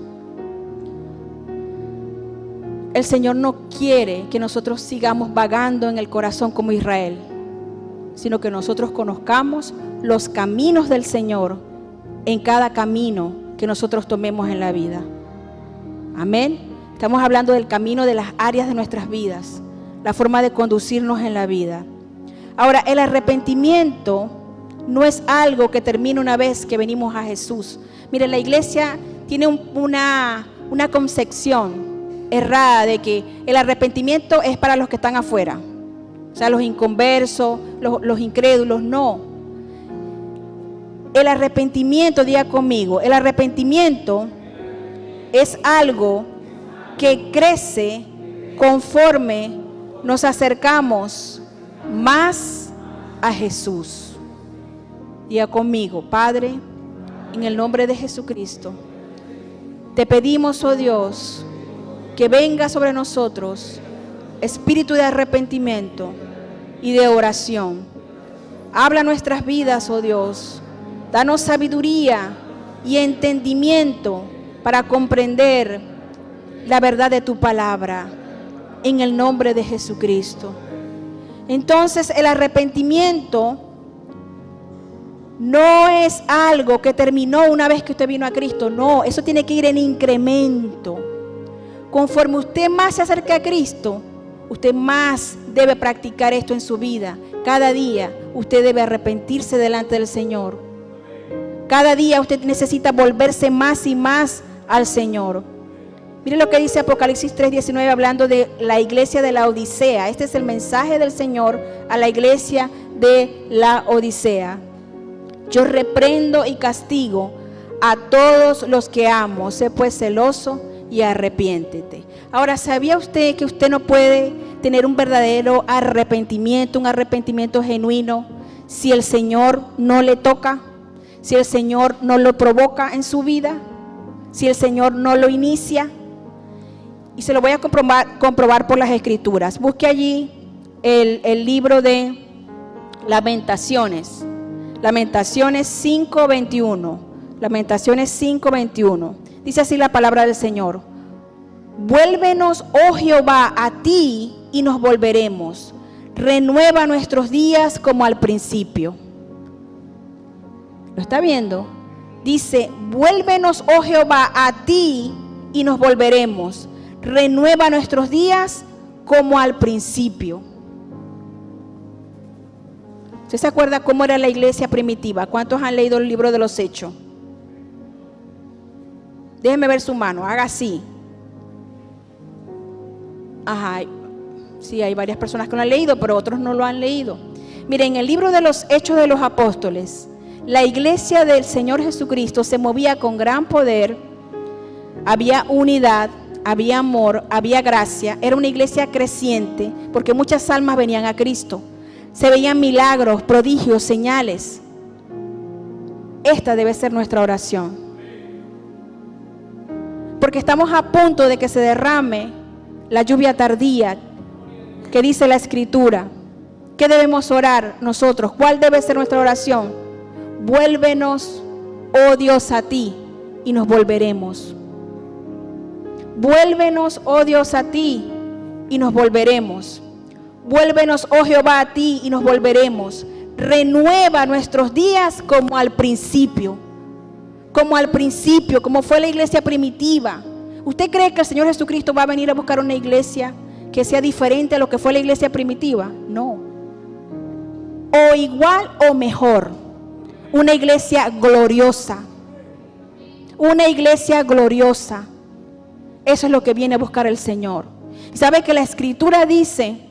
El Señor no quiere que nosotros sigamos vagando en el corazón como Israel, sino que nosotros conozcamos los caminos del Señor en cada camino que nosotros tomemos en la vida. Amén. Estamos hablando del camino de las áreas de nuestras vidas, la forma de conducirnos en la vida. Ahora, el arrepentimiento no es algo que termina una vez que venimos a Jesús. Mire, la iglesia tiene una concepción errada de que el arrepentimiento es para los que están afuera, o sea, los inconversos, los incrédulos. No, el arrepentimiento, diga conmigo, el arrepentimiento es algo que crece conforme nos acercamos más a Jesús. Diga conmigo, Padre, en el nombre de Jesucristo, te pedimos, oh Dios, que venga sobre nosotros espíritu de arrepentimiento y de oración. Habla nuestras vidas, oh Dios. Danos sabiduría y entendimiento para comprender la verdad de tu palabra, en el nombre de Jesucristo. Entonces, el arrepentimiento no es algo que terminó una vez que usted vino a Cristo. No, eso tiene que ir en incremento. Conforme usted más se acerca a Cristo, usted más debe practicar esto en su vida. Cada día usted debe arrepentirse delante del Señor. Cada día usted necesita volverse más y más al Señor. Mire lo que dice Apocalipsis 3:19 hablando de la iglesia de la Odisea. Este es el mensaje del Señor a la iglesia de la Odisea. Yo reprendo y castigo a todos los que amo. Sé pues celoso y arrepiéntete. Ahora, ¿sabía usted que usted no puede tener un verdadero arrepentimiento, un arrepentimiento genuino, si el Señor no le toca, si el Señor no lo provoca en su vida, si el Señor no lo inicia? Y se lo voy a comprobar por las Escrituras. Busque allí el libro de Lamentaciones. Lamentaciones 5:21. Lamentaciones 5:21. Dice así la palabra del Señor: vuélvenos, oh Jehová, a ti y nos volveremos. Renueva nuestros días como al principio. ¿Lo está viendo? Dice: vuélvenos, oh Jehová, a ti y nos volveremos. Renueva nuestros días como al principio. ¿Usted se acuerda cómo era la iglesia primitiva? ¿Cuántos han leído el libro de los Hechos? Déjeme ver su mano, haga así. Ajá, sí, hay varias personas que lo han leído, pero otros no lo han leído. Miren, en el libro de los Hechos de los Apóstoles, la iglesia del Señor Jesucristo se movía con gran poder, había unidad, había amor, había gracia. Era una iglesia creciente porque muchas almas venían a Cristo. Se veían milagros, prodigios, señales. Esta debe ser nuestra oración, porque estamos a punto de que se derrame la lluvia tardía que dice la Escritura. ¿Qué debemos orar nosotros? ¿Cuál debe ser nuestra oración? Vuélvenos, oh Dios, a ti y nos volveremos. Vuélvenos, oh Dios, a ti y nos volveremos. Vuélvenos, oh Jehová, a ti y nos volveremos. Renueva nuestros días como al principio. Como al principio, como fue la iglesia primitiva. ¿Usted cree que el Señor Jesucristo va a venir a buscar una iglesia que sea diferente a lo que fue la iglesia primitiva? No. O igual o mejor. Una iglesia gloriosa. Una iglesia gloriosa. Eso es lo que viene a buscar el Señor. ¿Sabe que la Escritura dice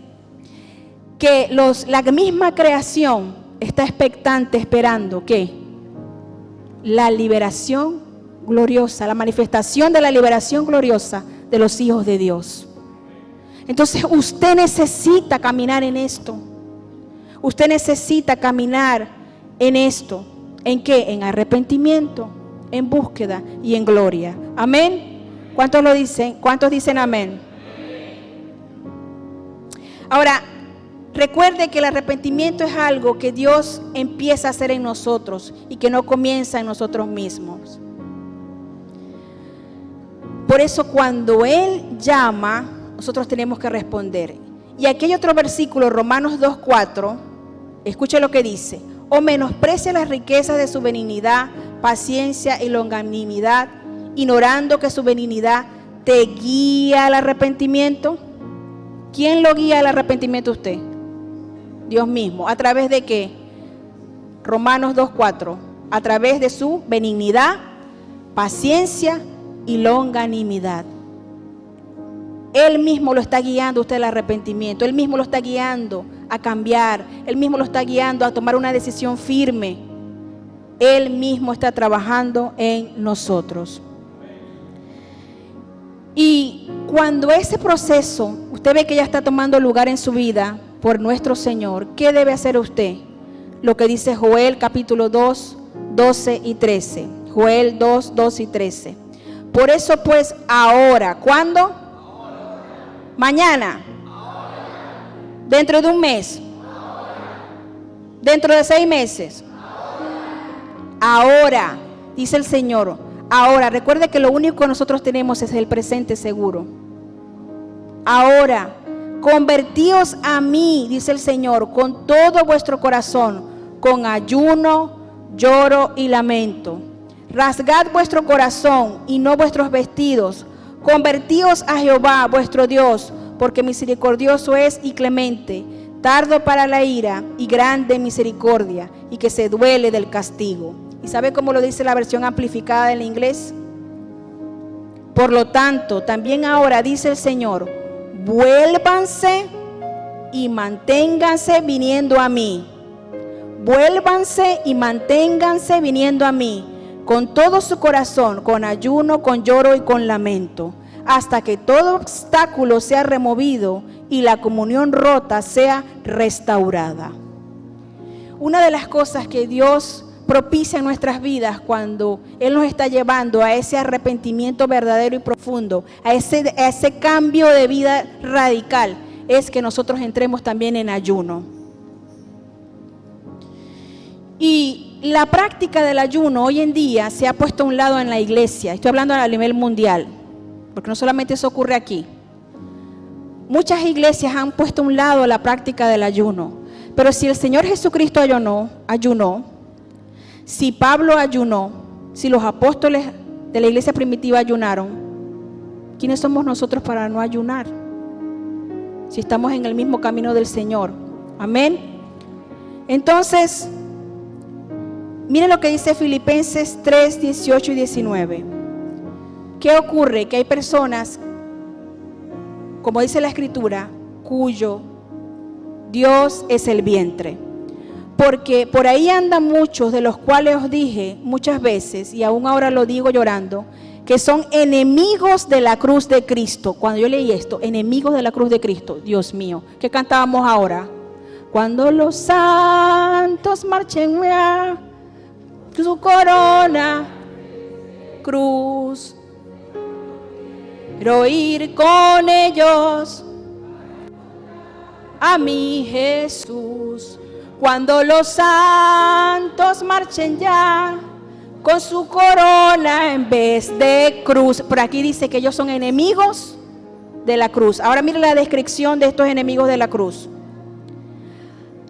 que la misma creación está expectante, esperando ¿qué? La liberación gloriosa, la manifestación de la liberación gloriosa de los hijos de Dios? Entonces usted necesita caminar en esto. Usted necesita caminar en esto. ¿En qué? En arrepentimiento, en búsqueda y en gloria. Amén. ¿Cuántos lo dicen? ¿Cuántos dicen amén? Ahora, recuerde que el arrepentimiento es algo que Dios empieza a hacer en nosotros y que no comienza en nosotros mismos. Por eso cuando Él llama, nosotros tenemos que responder. Y aquí hay otro versículo, Romanos 2:4. Escuche lo que dice: o menosprecia las riquezas de su benignidad, paciencia y longanimidad, ignorando que su benignidad te guía al arrepentimiento. ¿Quién lo guía al arrepentimiento? Usted. Dios mismo. ¿A través de qué? Romanos 2:4. A través de su benignidad, paciencia y longanimidad. Él mismo lo está guiando a usted al arrepentimiento. Él mismo lo está guiando a cambiar. Él mismo lo está guiando a tomar una decisión firme. Él mismo está trabajando en nosotros. Y cuando ese proceso, usted ve que ya está tomando lugar en su vida por nuestro Señor, ¿qué debe hacer usted? Lo que dice Joel capítulo 2, 12 y 13. Joel 2, 12 y 13. Por eso pues ahora, ¿cuándo? Mañana. Dentro de un mes. Dentro de 6 meses. Ahora, dice el Señor. Ahora, recuerde que lo único que nosotros tenemos es el presente seguro. Ahora, convertíos a mí, dice el Señor, con todo vuestro corazón, con ayuno, lloro y lamento. Rasgad vuestro corazón y no vuestros vestidos, Convertíos a Jehová vuestro Dios, porque misericordioso es y clemente, tardo para la ira y grande en misericordia, y que se duele del castigo. ¿Y sabe cómo lo dice la versión amplificada en inglés? Por lo tanto, también ahora dice el Señor, vuélvanse y manténganse viniendo a mí. Vuélvanse y manténganse viniendo a mí con todo su corazón, con ayuno, con lloro y con lamento, hasta que todo obstáculo sea removido y la comunión rota sea restaurada. Una de las cosas que Dios propicia en nuestras vidas cuando Él nos está llevando a ese arrepentimiento verdadero y profundo, a ese cambio de vida radical, es que nosotros entremos también en ayuno. Y la práctica del ayuno hoy en día se ha puesto a un lado en la iglesia. Estoy hablando a nivel mundial, porque no solamente eso ocurre aquí. Muchas iglesias han puesto a un lado la práctica del ayuno. Pero si el Señor Jesucristo ayunó, si Pablo ayunó, si los apóstoles de la iglesia primitiva ayunaron, ¿quiénes somos nosotros para no ayunar? Si estamos en el mismo camino del Señor. Amén. Entonces, miren lo que dice Filipenses 3, 18 y 19. ¿Qué ocurre? Que hay personas, como dice la Escritura, cuyo Dios es el vientre. Porque por ahí andan muchos, de los cuales os dije muchas veces, y aún ahora lo digo llorando, que son enemigos de la cruz de Cristo. Cuando yo leí esto, enemigos de la cruz de Cristo, Dios mío, ¿qué cantábamos ahora? Cuando los santos marchen a su corona, cruz, quiero ir con ellos a mi Jesús. Cuando los santos marchen ya con su corona en vez de cruz. Por aquí dice que ellos son enemigos de la cruz. Ahora mire la descripción de estos enemigos de la cruz.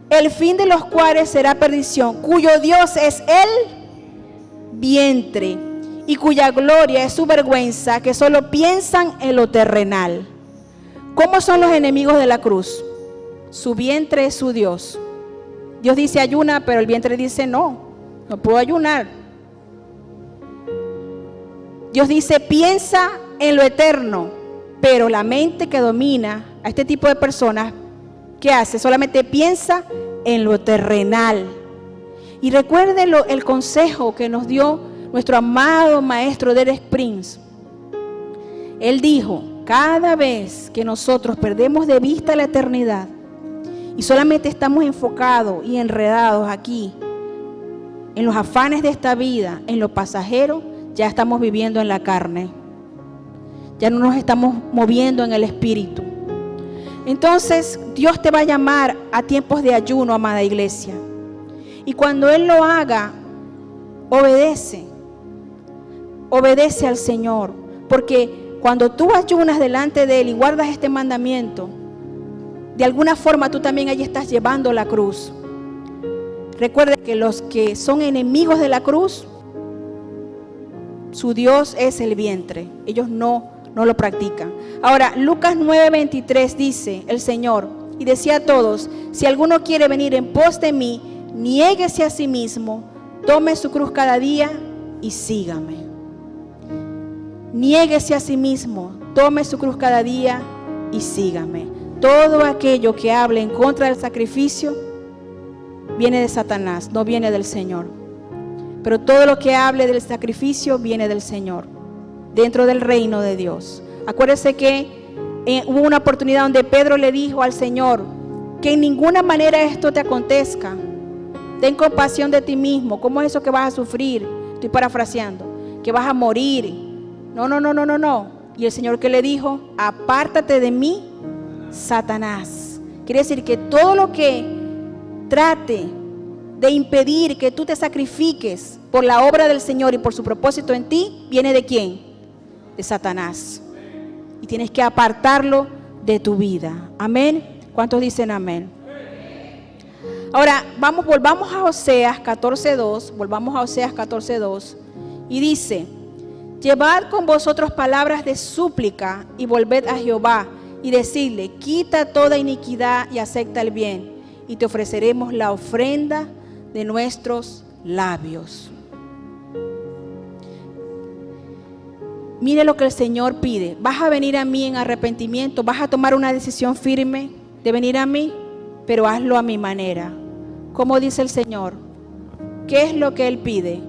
El fin de los cuales será perdición, cuyo Dios es el vientre y cuya gloria es su vergüenza, que solo piensan en lo terrenal. ¿Cómo son los enemigos de la cruz? Su vientre es su Dios. Dios dice ayuna, pero el vientre dice no puedo ayunar. Dios dice piensa en lo eterno, pero la mente que domina a este tipo de personas, ¿qué hace? Solamente piensa en lo terrenal. Y recuerde el consejo que nos dio nuestro amado maestro Derek Prince. Él dijo, cada vez que nosotros perdemos de vista la eternidad y solamente estamos enfocados y enredados aquí en los afanes de esta vida, en lo pasajero, ya estamos viviendo en la carne. Ya no nos estamos moviendo en el espíritu. Entonces, Dios te va a llamar a tiempos de ayuno, amada iglesia. Y cuando Él lo haga, obedece al Señor. Porque cuando tú ayunas delante de Él y guardas este mandamiento, de alguna forma tú también allí estás llevando la cruz. Recuerde que los que son enemigos de la cruz, su Dios es el vientre. Ellos no lo practican. Ahora, Lucas 9:23 dice el Señor, y decía a todos, si alguno quiere venir en pos de mí, niéguese a sí mismo, tome su cruz cada día y sígame. Niéguese a sí mismo, tome su cruz cada día y sígame. Todo aquello que hable en contra del sacrificio viene de Satanás, no viene del Señor. Pero todo lo que hable del sacrificio viene del Señor, dentro del reino de Dios. Acuérdese que hubo una oportunidad donde Pedro le dijo al Señor, que en ninguna manera esto te acontezca. Ten compasión de ti mismo. ¿Cómo es eso que vas a sufrir? Estoy parafraseando. Que vas a morir. No. Y el Señor, ¿qué le dijo? Apártate de mí, Satanás. Quiere decir que todo lo que trate de impedir que tú te sacrifiques por la obra del Señor y por su propósito en ti, ¿viene de quién? De Satanás. Y tienes que apartarlo de tu vida. Amén. ¿Cuántos dicen amén? Ahora, volvamos a Oseas 14:2. Volvamos a Oseas 14:2. Y dice, Llevad con vosotros palabras de súplica y volved a Jehová y decidle, quita toda iniquidad y acepta el bien, y te ofreceremos la ofrenda de nuestros labios. Mire lo que el Señor pide. ¿Vas a venir a mí en arrepentimiento? ¿Vas a tomar una decisión firme de venir a mí? Pero hazlo a mi manera. ¿Cómo dice el Señor? ¿Qué es lo que Él pide?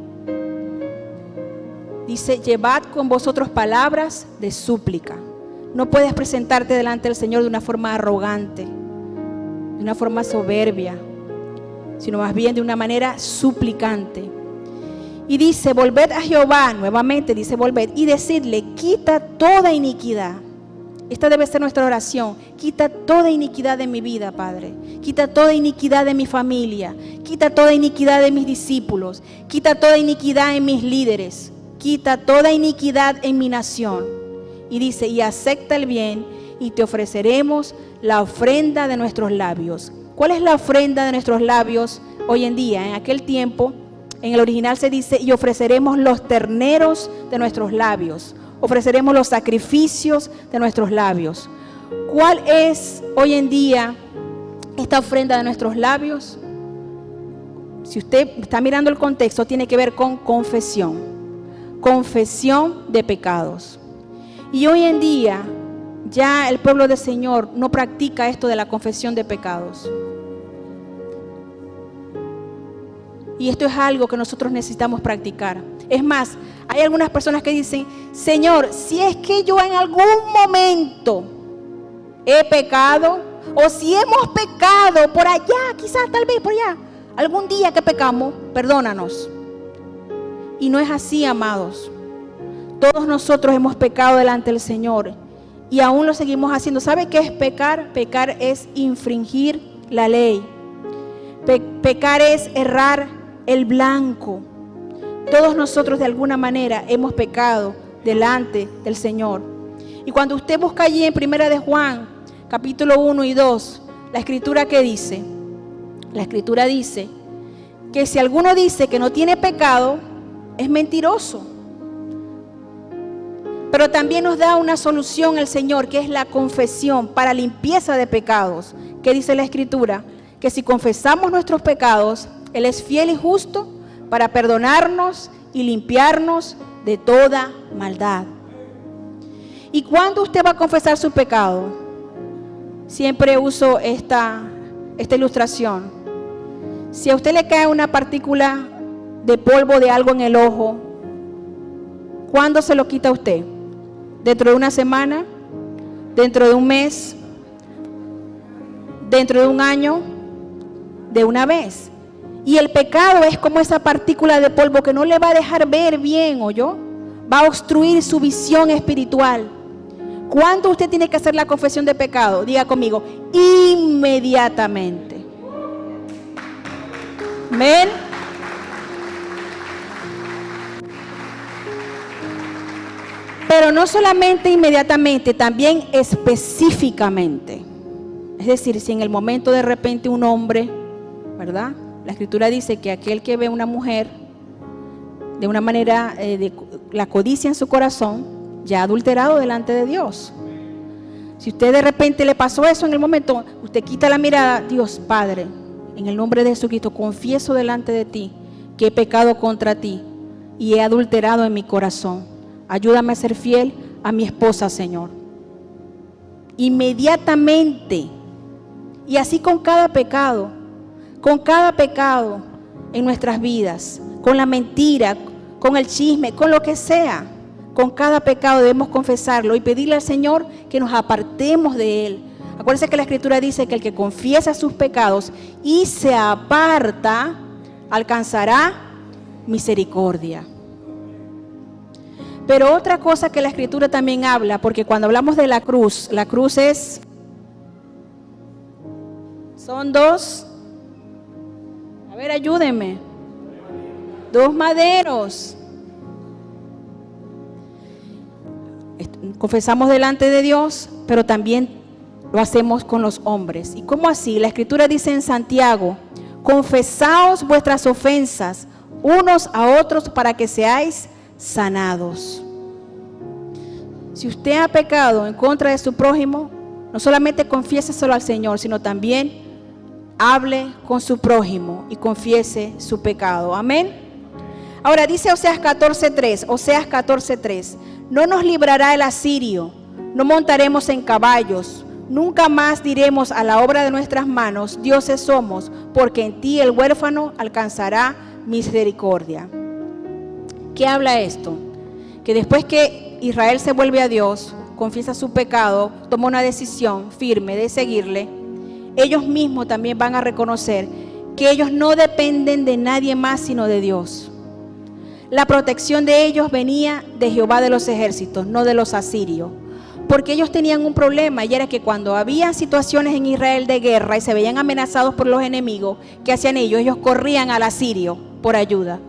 Dice, llevad con vosotros palabras de súplica. No puedes presentarte delante del Señor de una forma arrogante, de una forma soberbia, sino más bien de una manera suplicante. Y dice, volved a Jehová, nuevamente dice volved, y decidle, quita toda iniquidad. Esta debe ser nuestra oración. Quita toda iniquidad de mi vida, Padre. Quita toda iniquidad de mi familia. Quita toda iniquidad de mis discípulos. Quita toda iniquidad en mis líderes. Quita toda iniquidad en mi nación. Y dice, y acepta el bien, y te ofreceremos la ofrenda de nuestros labios. ¿Cuál es la ofrenda de nuestros labios hoy en día? En aquel tiempo, en el original se dice, y ofreceremos los terneros de nuestros labios. Ofreceremos los sacrificios de nuestros labios. ¿Cuál es hoy en día esta ofrenda de nuestros labios? Si usted está mirando el contexto, tiene que ver con confesión. Confesión de pecados. Y hoy en día ya el pueblo del Señor no practica esto de la confesión de pecados. Y esto es algo que nosotros necesitamos practicar. Es más, hay algunas personas que dicen, Señor, si es que yo en algún momento he pecado, o si hemos pecado por allá, quizás tal vez por allá, algún día que pecamos, perdónanos. Y no es así, amados. Todos nosotros hemos pecado delante del Señor y aún lo seguimos haciendo. ¿Sabe qué es pecar? Pecar es infringir la ley. Pecar es errar el blanco. Todos nosotros de alguna manera hemos pecado delante del Señor. Y cuando usted busca allí en 1 de Juan, capítulo 1 y 2, la escritura ¿qué dice? La escritura dice que si alguno dice que no tiene pecado, es mentiroso. Pero también nos da una solución el Señor, que es la confesión para limpieza de pecados. ¿Qué dice la escritura? Que si confesamos nuestros pecados, Él es fiel y justo para perdonarnos y limpiarnos de toda maldad. ¿Y cuándo usted va a confesar su pecado? Siempre uso esta ilustración. Si a usted le cae una partícula de polvo de algo en el ojo, ¿cuándo se lo quita a usted? ¿Dentro de una semana? ¿Dentro de un mes? ¿Dentro de un año? De una vez. Y el pecado es como esa partícula de polvo que no le va a dejar ver bien, ¿oyó? Va a obstruir su visión espiritual. ¿Cuándo usted tiene que hacer la confesión de pecado? Diga conmigo, inmediatamente. Amén. Pero no solamente inmediatamente, también específicamente. Es decir, si en el momento de repente un hombre, ¿verdad? La escritura dice que aquel que ve a una mujer de una manera, la codicia en su corazón, ya ha adulterado delante de Dios. Si usted de repente le pasó eso en el momento, usted quita la mirada, Dios Padre, en el nombre de Jesucristo, confieso delante de ti que he pecado contra ti y he adulterado en mi corazón. Ayúdame a ser fiel a mi esposa, Señor. Inmediatamente. Y así con cada pecado en nuestras vidas, con la mentira, con el chisme, con lo que sea. Con cada pecado debemos confesarlo y pedirle al Señor que nos apartemos de él. Acuérdense que la escritura dice que el que confiesa sus pecados y se aparta, alcanzará misericordia. Pero otra cosa que la escritura también habla, porque cuando hablamos de la cruz son dos, a ver, ayúdenme, dos maderos. Confesamos delante de Dios, pero también lo hacemos con los hombres. ¿Y cómo así? La escritura dice en Santiago, confesaos vuestras ofensas unos a otros para que seáis sanados. Si usted ha pecado en contra de su prójimo, no solamente confiéseselo al Señor, sino también hable con su prójimo y confiese su pecado. Amén. Ahora dice Oseas 14:3, no nos librará el asirio, no montaremos en caballos, nunca más diremos a la obra de nuestras manos, dioses somos, porque en ti el huérfano alcanzará misericordia. ¿Qué habla esto? Que después que Israel se vuelve a Dios, confiesa su pecado, toma una decisión firme de seguirle, ellos mismos también van a reconocer que ellos no dependen de nadie más sino de Dios. La protección de ellos venía de Jehová de los ejércitos, no de los asirios. Porque ellos tenían un problema, y era que cuando había situaciones en Israel de guerra y se veían amenazados por los enemigos, ¿qué hacían ellos? Ellos corrían al asirio por ayuda.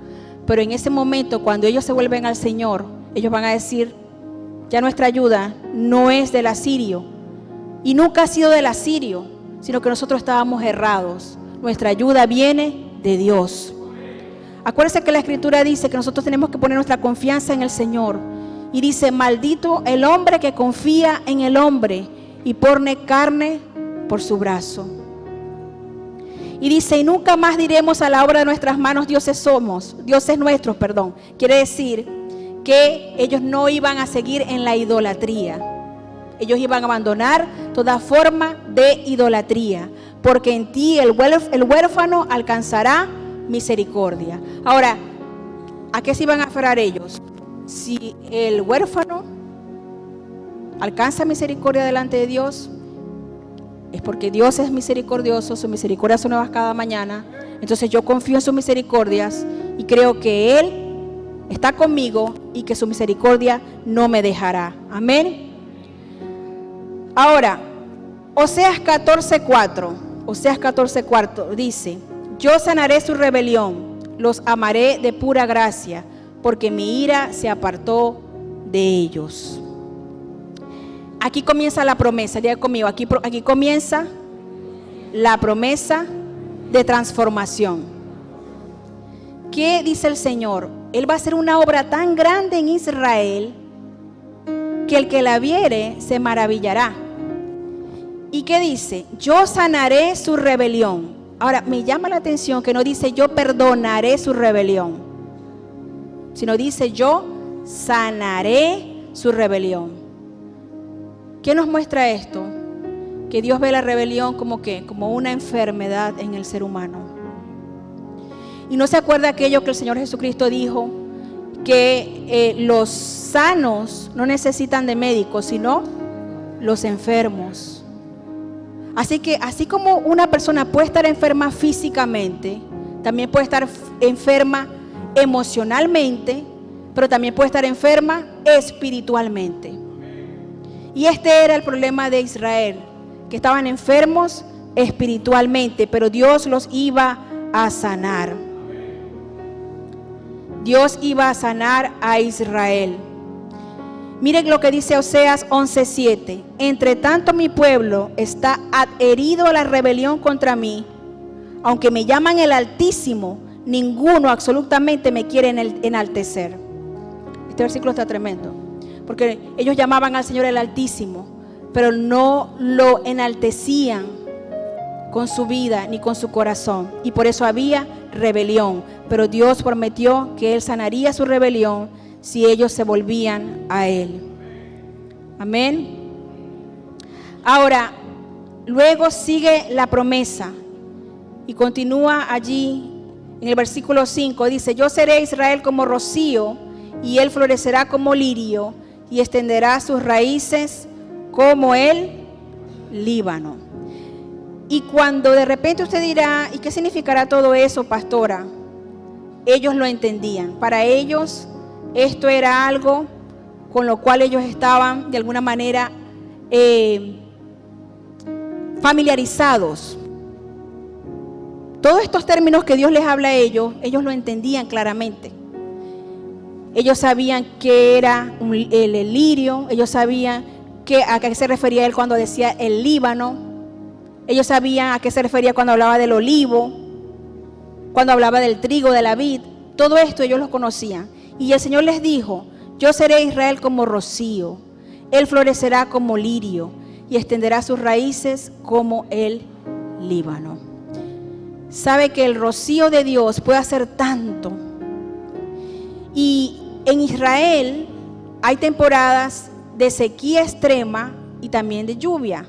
Pero en ese momento, cuando ellos se vuelven al Señor, ellos van a decir, ya nuestra ayuda no es del asirio, y nunca ha sido del asirio, sino que nosotros estábamos errados. Nuestra ayuda viene de Dios. Acuérdense que la Escritura dice que nosotros tenemos que poner nuestra confianza en el Señor. Y dice, maldito el hombre que confía en el hombre y pone carne por su brazo. Y dice, y nunca más diremos a la obra de nuestras manos, dioses nuestros. Quiere decir que ellos no iban a seguir en la idolatría. Ellos iban a abandonar toda forma de idolatría, porque en ti el huérfano alcanzará misericordia. Ahora, ¿a qué se iban a aferrar ellos? Si el huérfano alcanza misericordia delante de Dios, es porque Dios es misericordioso, sus misericordias son nuevas cada mañana. Entonces yo confío en sus misericordias y creo que Él está conmigo y que su misericordia no me dejará. Amén. Ahora, Oseas 14:4 dice, yo sanaré su rebelión, los amaré de pura gracia, porque mi ira se apartó de ellos. Aquí comienza la promesa, diga conmigo, aquí comienza la promesa de transformación. ¿Qué dice el Señor? Él va a hacer una obra tan grande en Israel que el que la viere se maravillará. ¿Y qué dice? Yo sanaré su rebelión. Ahora, me llama la atención que no dice yo perdonaré su rebelión, sino dice yo sanaré su rebelión. ¿Qué nos muestra esto? Que Dios ve la rebelión como ¿qué? Como una enfermedad en el ser humano. Y no se acuerda aquello que el Señor Jesucristo dijo, que los sanos no necesitan de médicos, sino los enfermos. Así que así como una persona puede estar enferma físicamente, también puede estar enferma emocionalmente, pero también puede estar enferma espiritualmente. Y este era el problema de Israel, que estaban enfermos espiritualmente, pero Dios los iba a sanar. Dios iba a sanar a Israel. Miren lo que dice Oseas 11:7. Entre tanto mi pueblo está adherido a la rebelión contra mí. Aunque me llaman el Altísimo, ninguno absolutamente me quiere enaltecer. Este versículo está tremendo. Porque ellos llamaban al Señor el Altísimo, pero no lo enaltecían con su vida ni con su corazón. Y por eso había rebelión. Pero Dios prometió que Él sanaría su rebelión si ellos se volvían a Él. Amén. Ahora, luego sigue la promesa y continúa allí en el versículo 5. Dice, yo seré Israel como rocío y él florecerá como lirio y extenderá sus raíces como el Líbano. Y cuando de repente usted dirá, ¿y qué significará todo eso, pastora? Ellos lo entendían. Para ellos esto era algo con lo cual ellos estaban de alguna manera familiarizados. Todos estos términos que Dios les habla a ellos lo entendían claramente. Ellos sabían que era el lirio, ellos sabían a qué se refería él cuando decía el Líbano, ellos sabían a qué se refería cuando hablaba del olivo, cuando hablaba del trigo, de la vid. Todo esto ellos lo conocían. Y el Señor les dijo, yo seré Israel como rocío. Él florecerá como lirio y extenderá sus raíces como el Líbano. Sabe que el rocío de Dios puede hacer tanto. Y en Israel hay temporadas de sequía extrema y también de lluvia.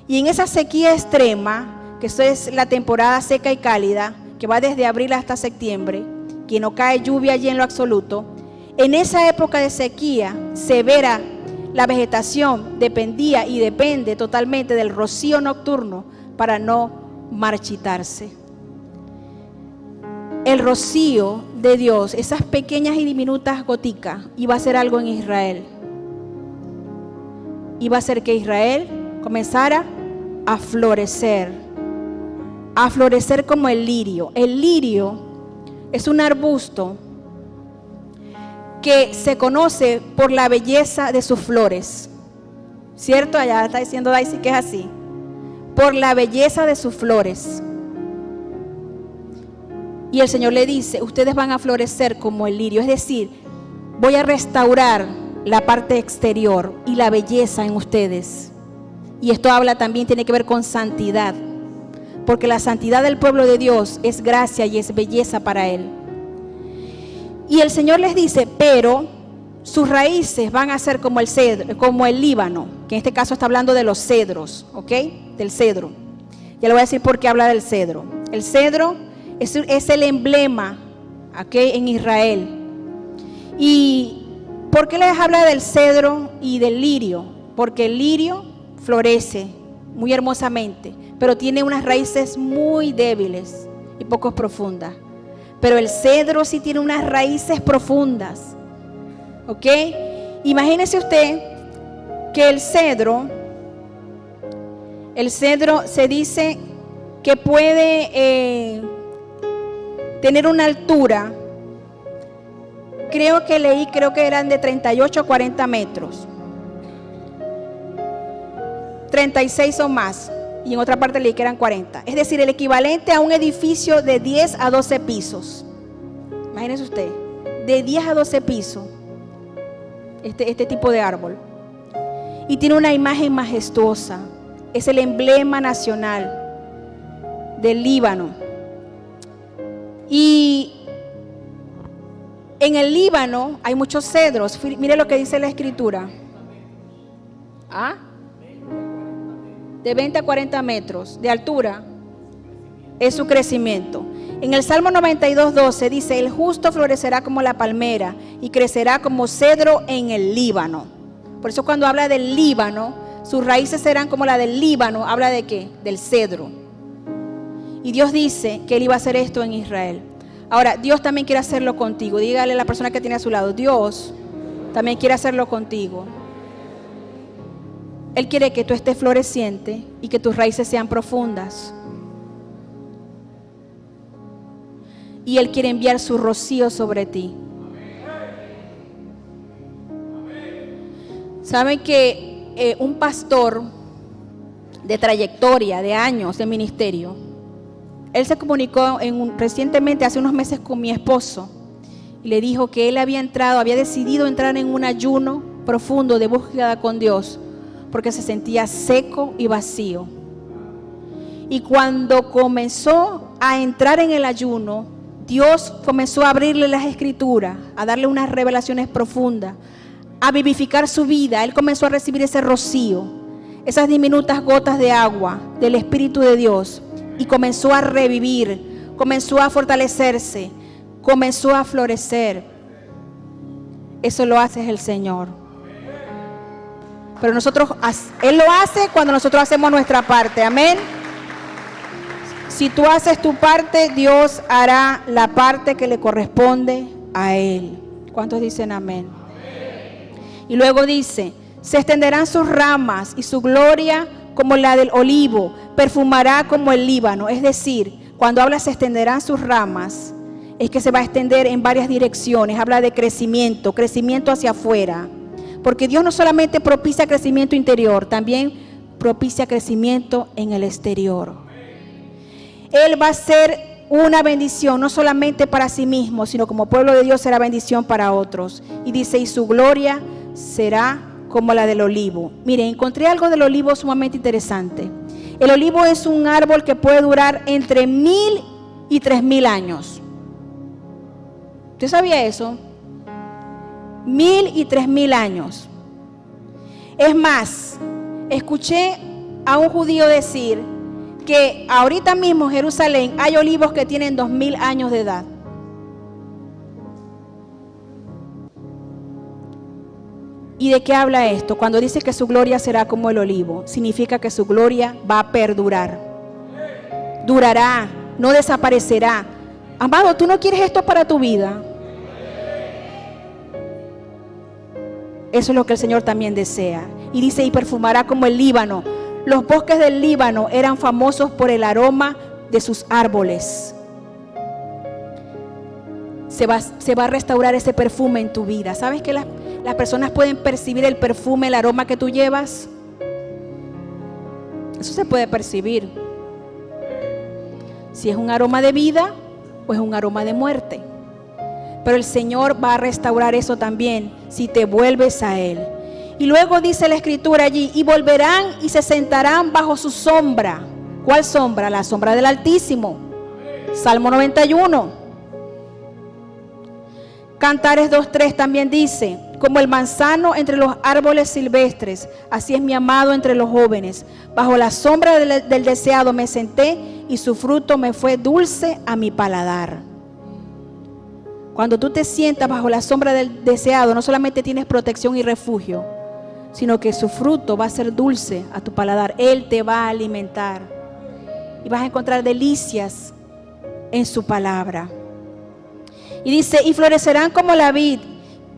Y en esa sequía extrema, que eso es la temporada seca y cálida, que va desde abril hasta septiembre, que no cae lluvia allí en lo absoluto, en esa época de sequía severa, la vegetación dependía y depende totalmente del rocío nocturno para no marchitarse. El rocío de Dios, esas pequeñas y diminutas goticas, iba a hacer algo en Israel. Iba a hacer que Israel comenzara a florecer como el lirio. El lirio es un arbusto que se conoce por la belleza de sus flores. ¿Cierto? Allá está diciendo Daisy que es así. Por la belleza de sus flores. Y el Señor le dice, ustedes van a florecer como el lirio. Es decir, voy a restaurar la parte exterior y la belleza en ustedes. Y esto habla también, tiene que ver con santidad. Porque la santidad del pueblo de Dios es gracia y es belleza para Él. Y el Señor les dice, pero sus raíces van a ser como el cedro, como el Líbano, que en este caso está hablando de los cedros, ¿ok? Del cedro. Ya le voy a decir por qué habla del cedro. El cedro es el emblema, ¿ok? En Israel. ¿Y por qué les habla del cedro y del lirio? Porque el lirio florece muy hermosamente, pero tiene unas raíces muy débiles y poco profundas. Pero el cedro sí tiene unas raíces profundas. ¿Ok? Imagínese usted que el cedro se dice que puede tener una altura, creo que eran de 38 a 40 metros. 36 o más. Y en otra parte leí que eran 40. Es decir, el equivalente a un edificio de 10 a 12 pisos. Imagínese usted, de 10 a 12 pisos, este tipo de árbol. Y tiene una imagen majestuosa. Es el emblema nacional del Líbano. Y en el Líbano hay muchos cedros. Mire lo que dice la Escritura. ¿Ah? De 20 a 40 metros de altura es su crecimiento. En el Salmo 92:12 dice, el justo florecerá como la palmera y crecerá como cedro en el Líbano. Por eso cuando habla del Líbano, sus raíces serán como la del Líbano. ¿Habla de qué? Del cedro. Y Dios dice que Él iba a hacer esto en Israel. Ahora, Dios también quiere hacerlo contigo. Dígale a la persona que tiene a su lado, Dios también quiere hacerlo contigo. Él quiere que tú estés floreciente y que tus raíces sean profundas. Y Él quiere enviar su rocío sobre ti. Saben que un pastor de trayectoria, de años de ministerio, él se comunicó recientemente, hace unos meses, con mi esposo y le dijo que él había decidido entrar en un ayuno profundo de búsqueda con Dios, porque se sentía seco y vacío. Y cuando comenzó a entrar en el ayuno, Dios comenzó a abrirle las escrituras, a darle unas revelaciones profundas, a vivificar su vida. Él comenzó a recibir ese rocío, esas diminutas gotas de agua del Espíritu de Dios, y comenzó a revivir, comenzó a fortalecerse, comenzó a florecer. Eso lo hace el Señor. Pero Él lo hace cuando nosotros hacemos nuestra parte. Amén. Si tú haces tu parte, Dios hará la parte que le corresponde a Él. ¿Cuántos dicen amén? Y luego dice, se extenderán sus ramas y su gloria como la del olivo, perfumará como el Líbano. Es decir, cuando habla se extenderán sus ramas, es que se va a extender en varias direcciones. Habla de crecimiento hacia afuera. Porque Dios no solamente propicia crecimiento interior, también propicia crecimiento en el exterior. Él va a ser una bendición, no solamente para sí mismo, sino como pueblo de Dios será bendición para otros. Y dice, y su gloria será como la del olivo. Miren, encontré algo del olivo sumamente interesante. El olivo es un árbol que puede durar entre 1000 y 3000 años. ¿Usted sabía eso? 1000 y 3000 años. Es más, escuché a un judío decir que ahorita mismo en Jerusalén hay olivos que tienen 2000 años de edad. ¿Y de qué habla esto? Cuando dice que su gloria será como el olivo, significa que su gloria va a perdurar. Durará, no desaparecerá. Amado, ¿tú no quieres esto para tu vida? Eso es lo que el Señor también desea. Y dice, y perfumará como el Líbano. Los bosques del Líbano eran famosos por el aroma de sus árboles. Se va a restaurar ese perfume en tu vida. ¿Sabes que las personas pueden percibir el perfume, el aroma que tú llevas? Eso se puede percibir. Si es un aroma de vida o es un aroma de muerte. Pero el Señor va a restaurar eso también si te vuelves a Él. Y luego dice la Escritura allí, y volverán y se sentarán bajo su sombra. ¿Cuál sombra? La sombra del Altísimo. Salmo 91. Cantares 2:3 también dice, como el manzano entre los árboles silvestres, así es mi amado entre los jóvenes. Bajo la sombra del deseado me senté y su fruto me fue dulce a mi paladar. Cuando tú te sientas bajo la sombra del deseado, no solamente tienes protección y refugio, sino que su fruto va a ser dulce a tu paladar. Él te va a alimentar y vas a encontrar delicias en su palabra. Y dice, y florecerán como la vid,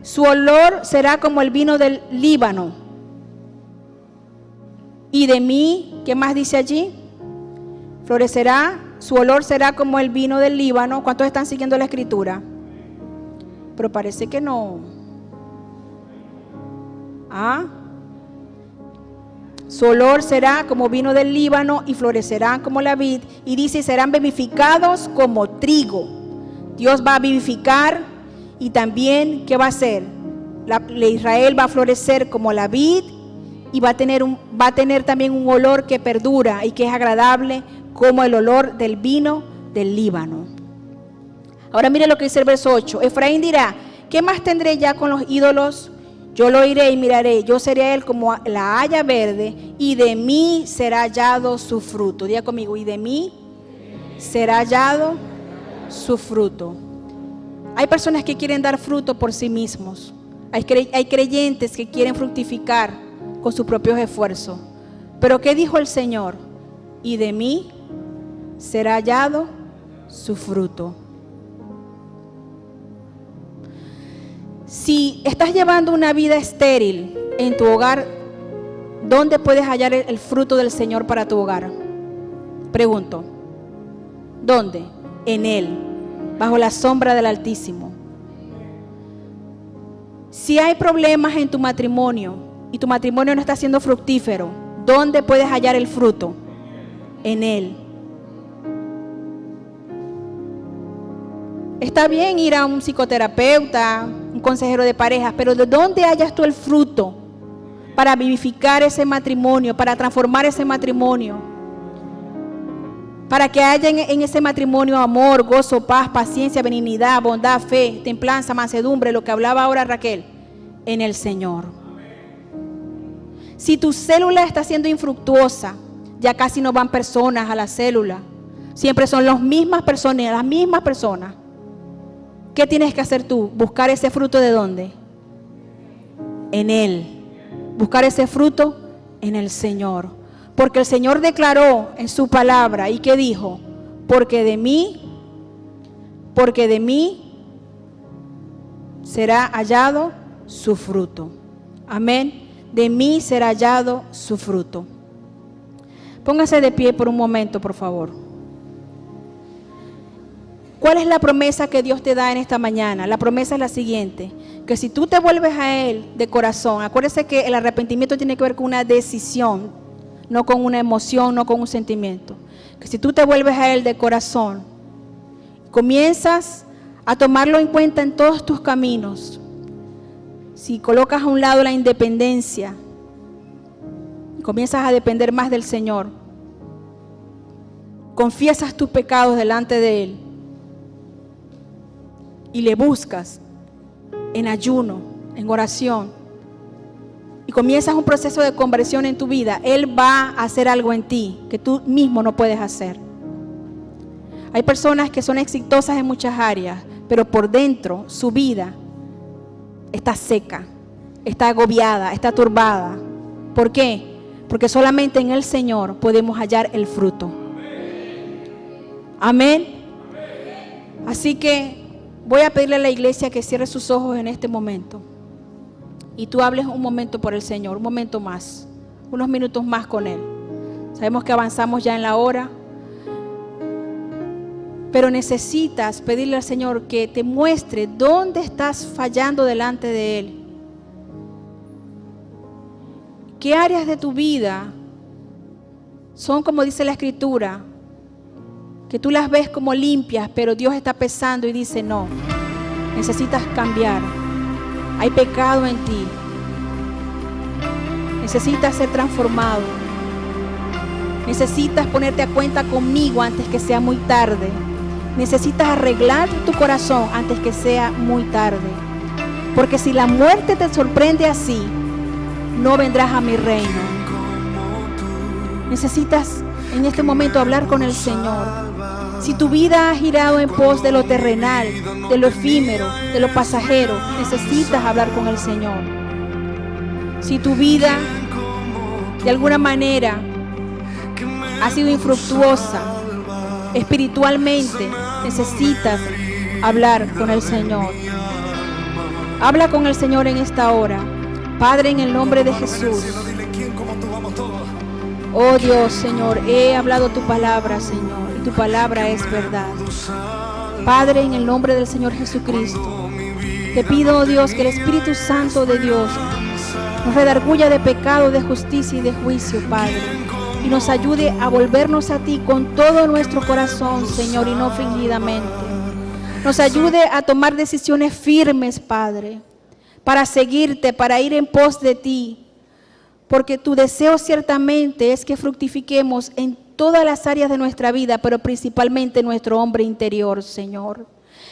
su olor será como el vino del Líbano. Y de mí, ¿qué más dice allí? Florecerá, su olor será como el vino del Líbano. ¿Cuántos están siguiendo la Escritura? Pero parece que no. Su olor será como vino del Líbano y florecerán como la vid. Y dice, serán vivificados como trigo. Dios va a vivificar y también, ¿qué va a hacer? Israel va a florecer como la vid y va a tener también un olor que perdura y que es agradable como el olor del vino del Líbano. Ahora mire lo que dice el verso 8. Efraín dirá, ¿qué más tendré ya con los ídolos? Yo lo iré y miraré, yo seré a él como la haya verde y de mí será hallado su fruto. Diga conmigo, y de mí será hallado su fruto. Hay personas que quieren dar fruto por sí mismos. Hay creyentes que quieren fructificar con sus propios esfuerzos. Pero ¿qué dijo el Señor? Y de mí será hallado su fruto. Si estás llevando una vida estéril en tu hogar, ¿dónde puedes hallar el fruto del Señor para tu hogar? Pregunto. ¿Dónde? En Él, bajo la sombra del Altísimo. Si hay problemas en tu matrimonio y tu matrimonio no está siendo fructífero, ¿dónde puedes hallar el fruto? En Él. Está bien ir a un psicoterapeuta, un consejero de parejas, pero ¿de dónde hallas tú el fruto para vivificar ese matrimonio, para transformar ese matrimonio? Para que haya en ese matrimonio amor, gozo, paz, paciencia, benignidad, bondad, fe, templanza, mansedumbre, lo que hablaba ahora Raquel, en el Señor. Si tu célula está siendo infructuosa, ya casi no van personas a la célula, siempre son las mismas personas. ¿Qué tienes que hacer tú? Buscar ese fruto ¿de dónde? En Él. Buscar ese fruto en el Señor. Porque el Señor declaró en su palabra, ¿y qué dijo? Porque de mí será hallado su fruto. Amén. De mí será hallado su fruto. Póngase de pie por un momento, por favor. ¿Cuál es la promesa que Dios te da en esta mañana? La promesa es la siguiente, que si tú te vuelves a Él de corazón, acuérdese que el arrepentimiento tiene que ver con una decisión, no con una emoción, no con un sentimiento. Que si tú te vuelves a Él de corazón, comienzas a tomarlo en cuenta en todos tus caminos, si colocas a un lado la independencia y comienzas a depender más del Señor, confiesas tus pecados delante de Él y le buscas en ayuno, en oración, y comienzas un proceso de conversión en tu vida, Él va a hacer algo en ti que tú mismo no puedes hacer. Hay personas que son exitosas en muchas áreas, pero por dentro su vida está seca, está agobiada, está turbada. ¿Por qué? Porque solamente en el Señor podemos hallar el fruto. Amén. Así que voy a pedirle a la iglesia que cierre sus ojos en este momento y tú hables un momento por el Señor, un momento más, unos minutos más con Él. Sabemos que avanzamos ya en la hora, pero necesitas pedirle al Señor que te muestre dónde estás fallando delante de Él. ¿Qué áreas de tu vida son, como dice la Escritura, que tú las ves como limpias, pero Dios está pesando y dice, no, necesitas cambiar. Hay pecado en ti. Necesitas ser transformado. Necesitas ponerte a cuenta conmigo antes que sea muy tarde. Necesitas arreglar tu corazón antes que sea muy tarde. Porque si la muerte te sorprende así, no vendrás a mi reino. Necesitas en este momento hablar con el Señor. Si tu vida ha girado en pos de lo terrenal, de lo efímero, de lo pasajero, necesitas hablar con el Señor. Si tu vida de alguna manera ha sido infructuosa espiritualmente, necesitas hablar con el Señor. Habla con el Señor en esta hora. Padre, en el nombre de Jesús. Oh Dios, Señor, he hablado tu palabra, Señor, y tu palabra es verdad. Padre, en el nombre del Señor Jesucristo, te pido, oh Dios, que el Espíritu Santo de Dios nos redarguya de pecado, de justicia y de juicio, Padre, y nos ayude a volvernos a ti con todo nuestro corazón, Señor, y no fingidamente. Nos ayude a tomar decisiones firmes, Padre, para seguirte, para ir en pos de ti, porque tu deseo ciertamente es que fructifiquemos en todas las áreas de nuestra vida, pero principalmente en nuestro hombre interior, Señor.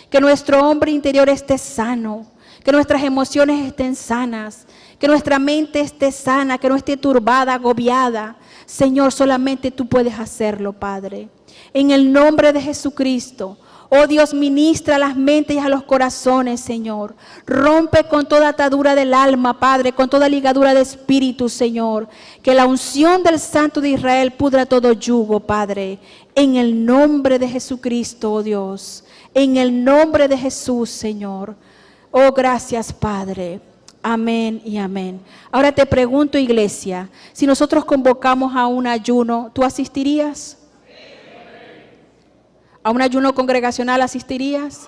Que nuestro hombre interior esté sano, que nuestras emociones estén sanas, que nuestra mente esté sana, que no esté turbada, agobiada. Señor, solamente tú puedes hacerlo, Padre. En el nombre de Jesucristo. Oh Dios, ministra a las mentes y a los corazones, Señor. Rompe con toda atadura del alma, Padre, con toda ligadura de espíritu, Señor. Que la unción del Santo de Israel pudra todo yugo, Padre. En el nombre de Jesucristo, oh Dios. En el nombre de Jesús, Señor. Oh, gracias, Padre. Amén y amén. Ahora te pregunto, iglesia, si nosotros convocamos a un ayuno, ¿tú asistirías? ¿A un ayuno congregacional asistirías?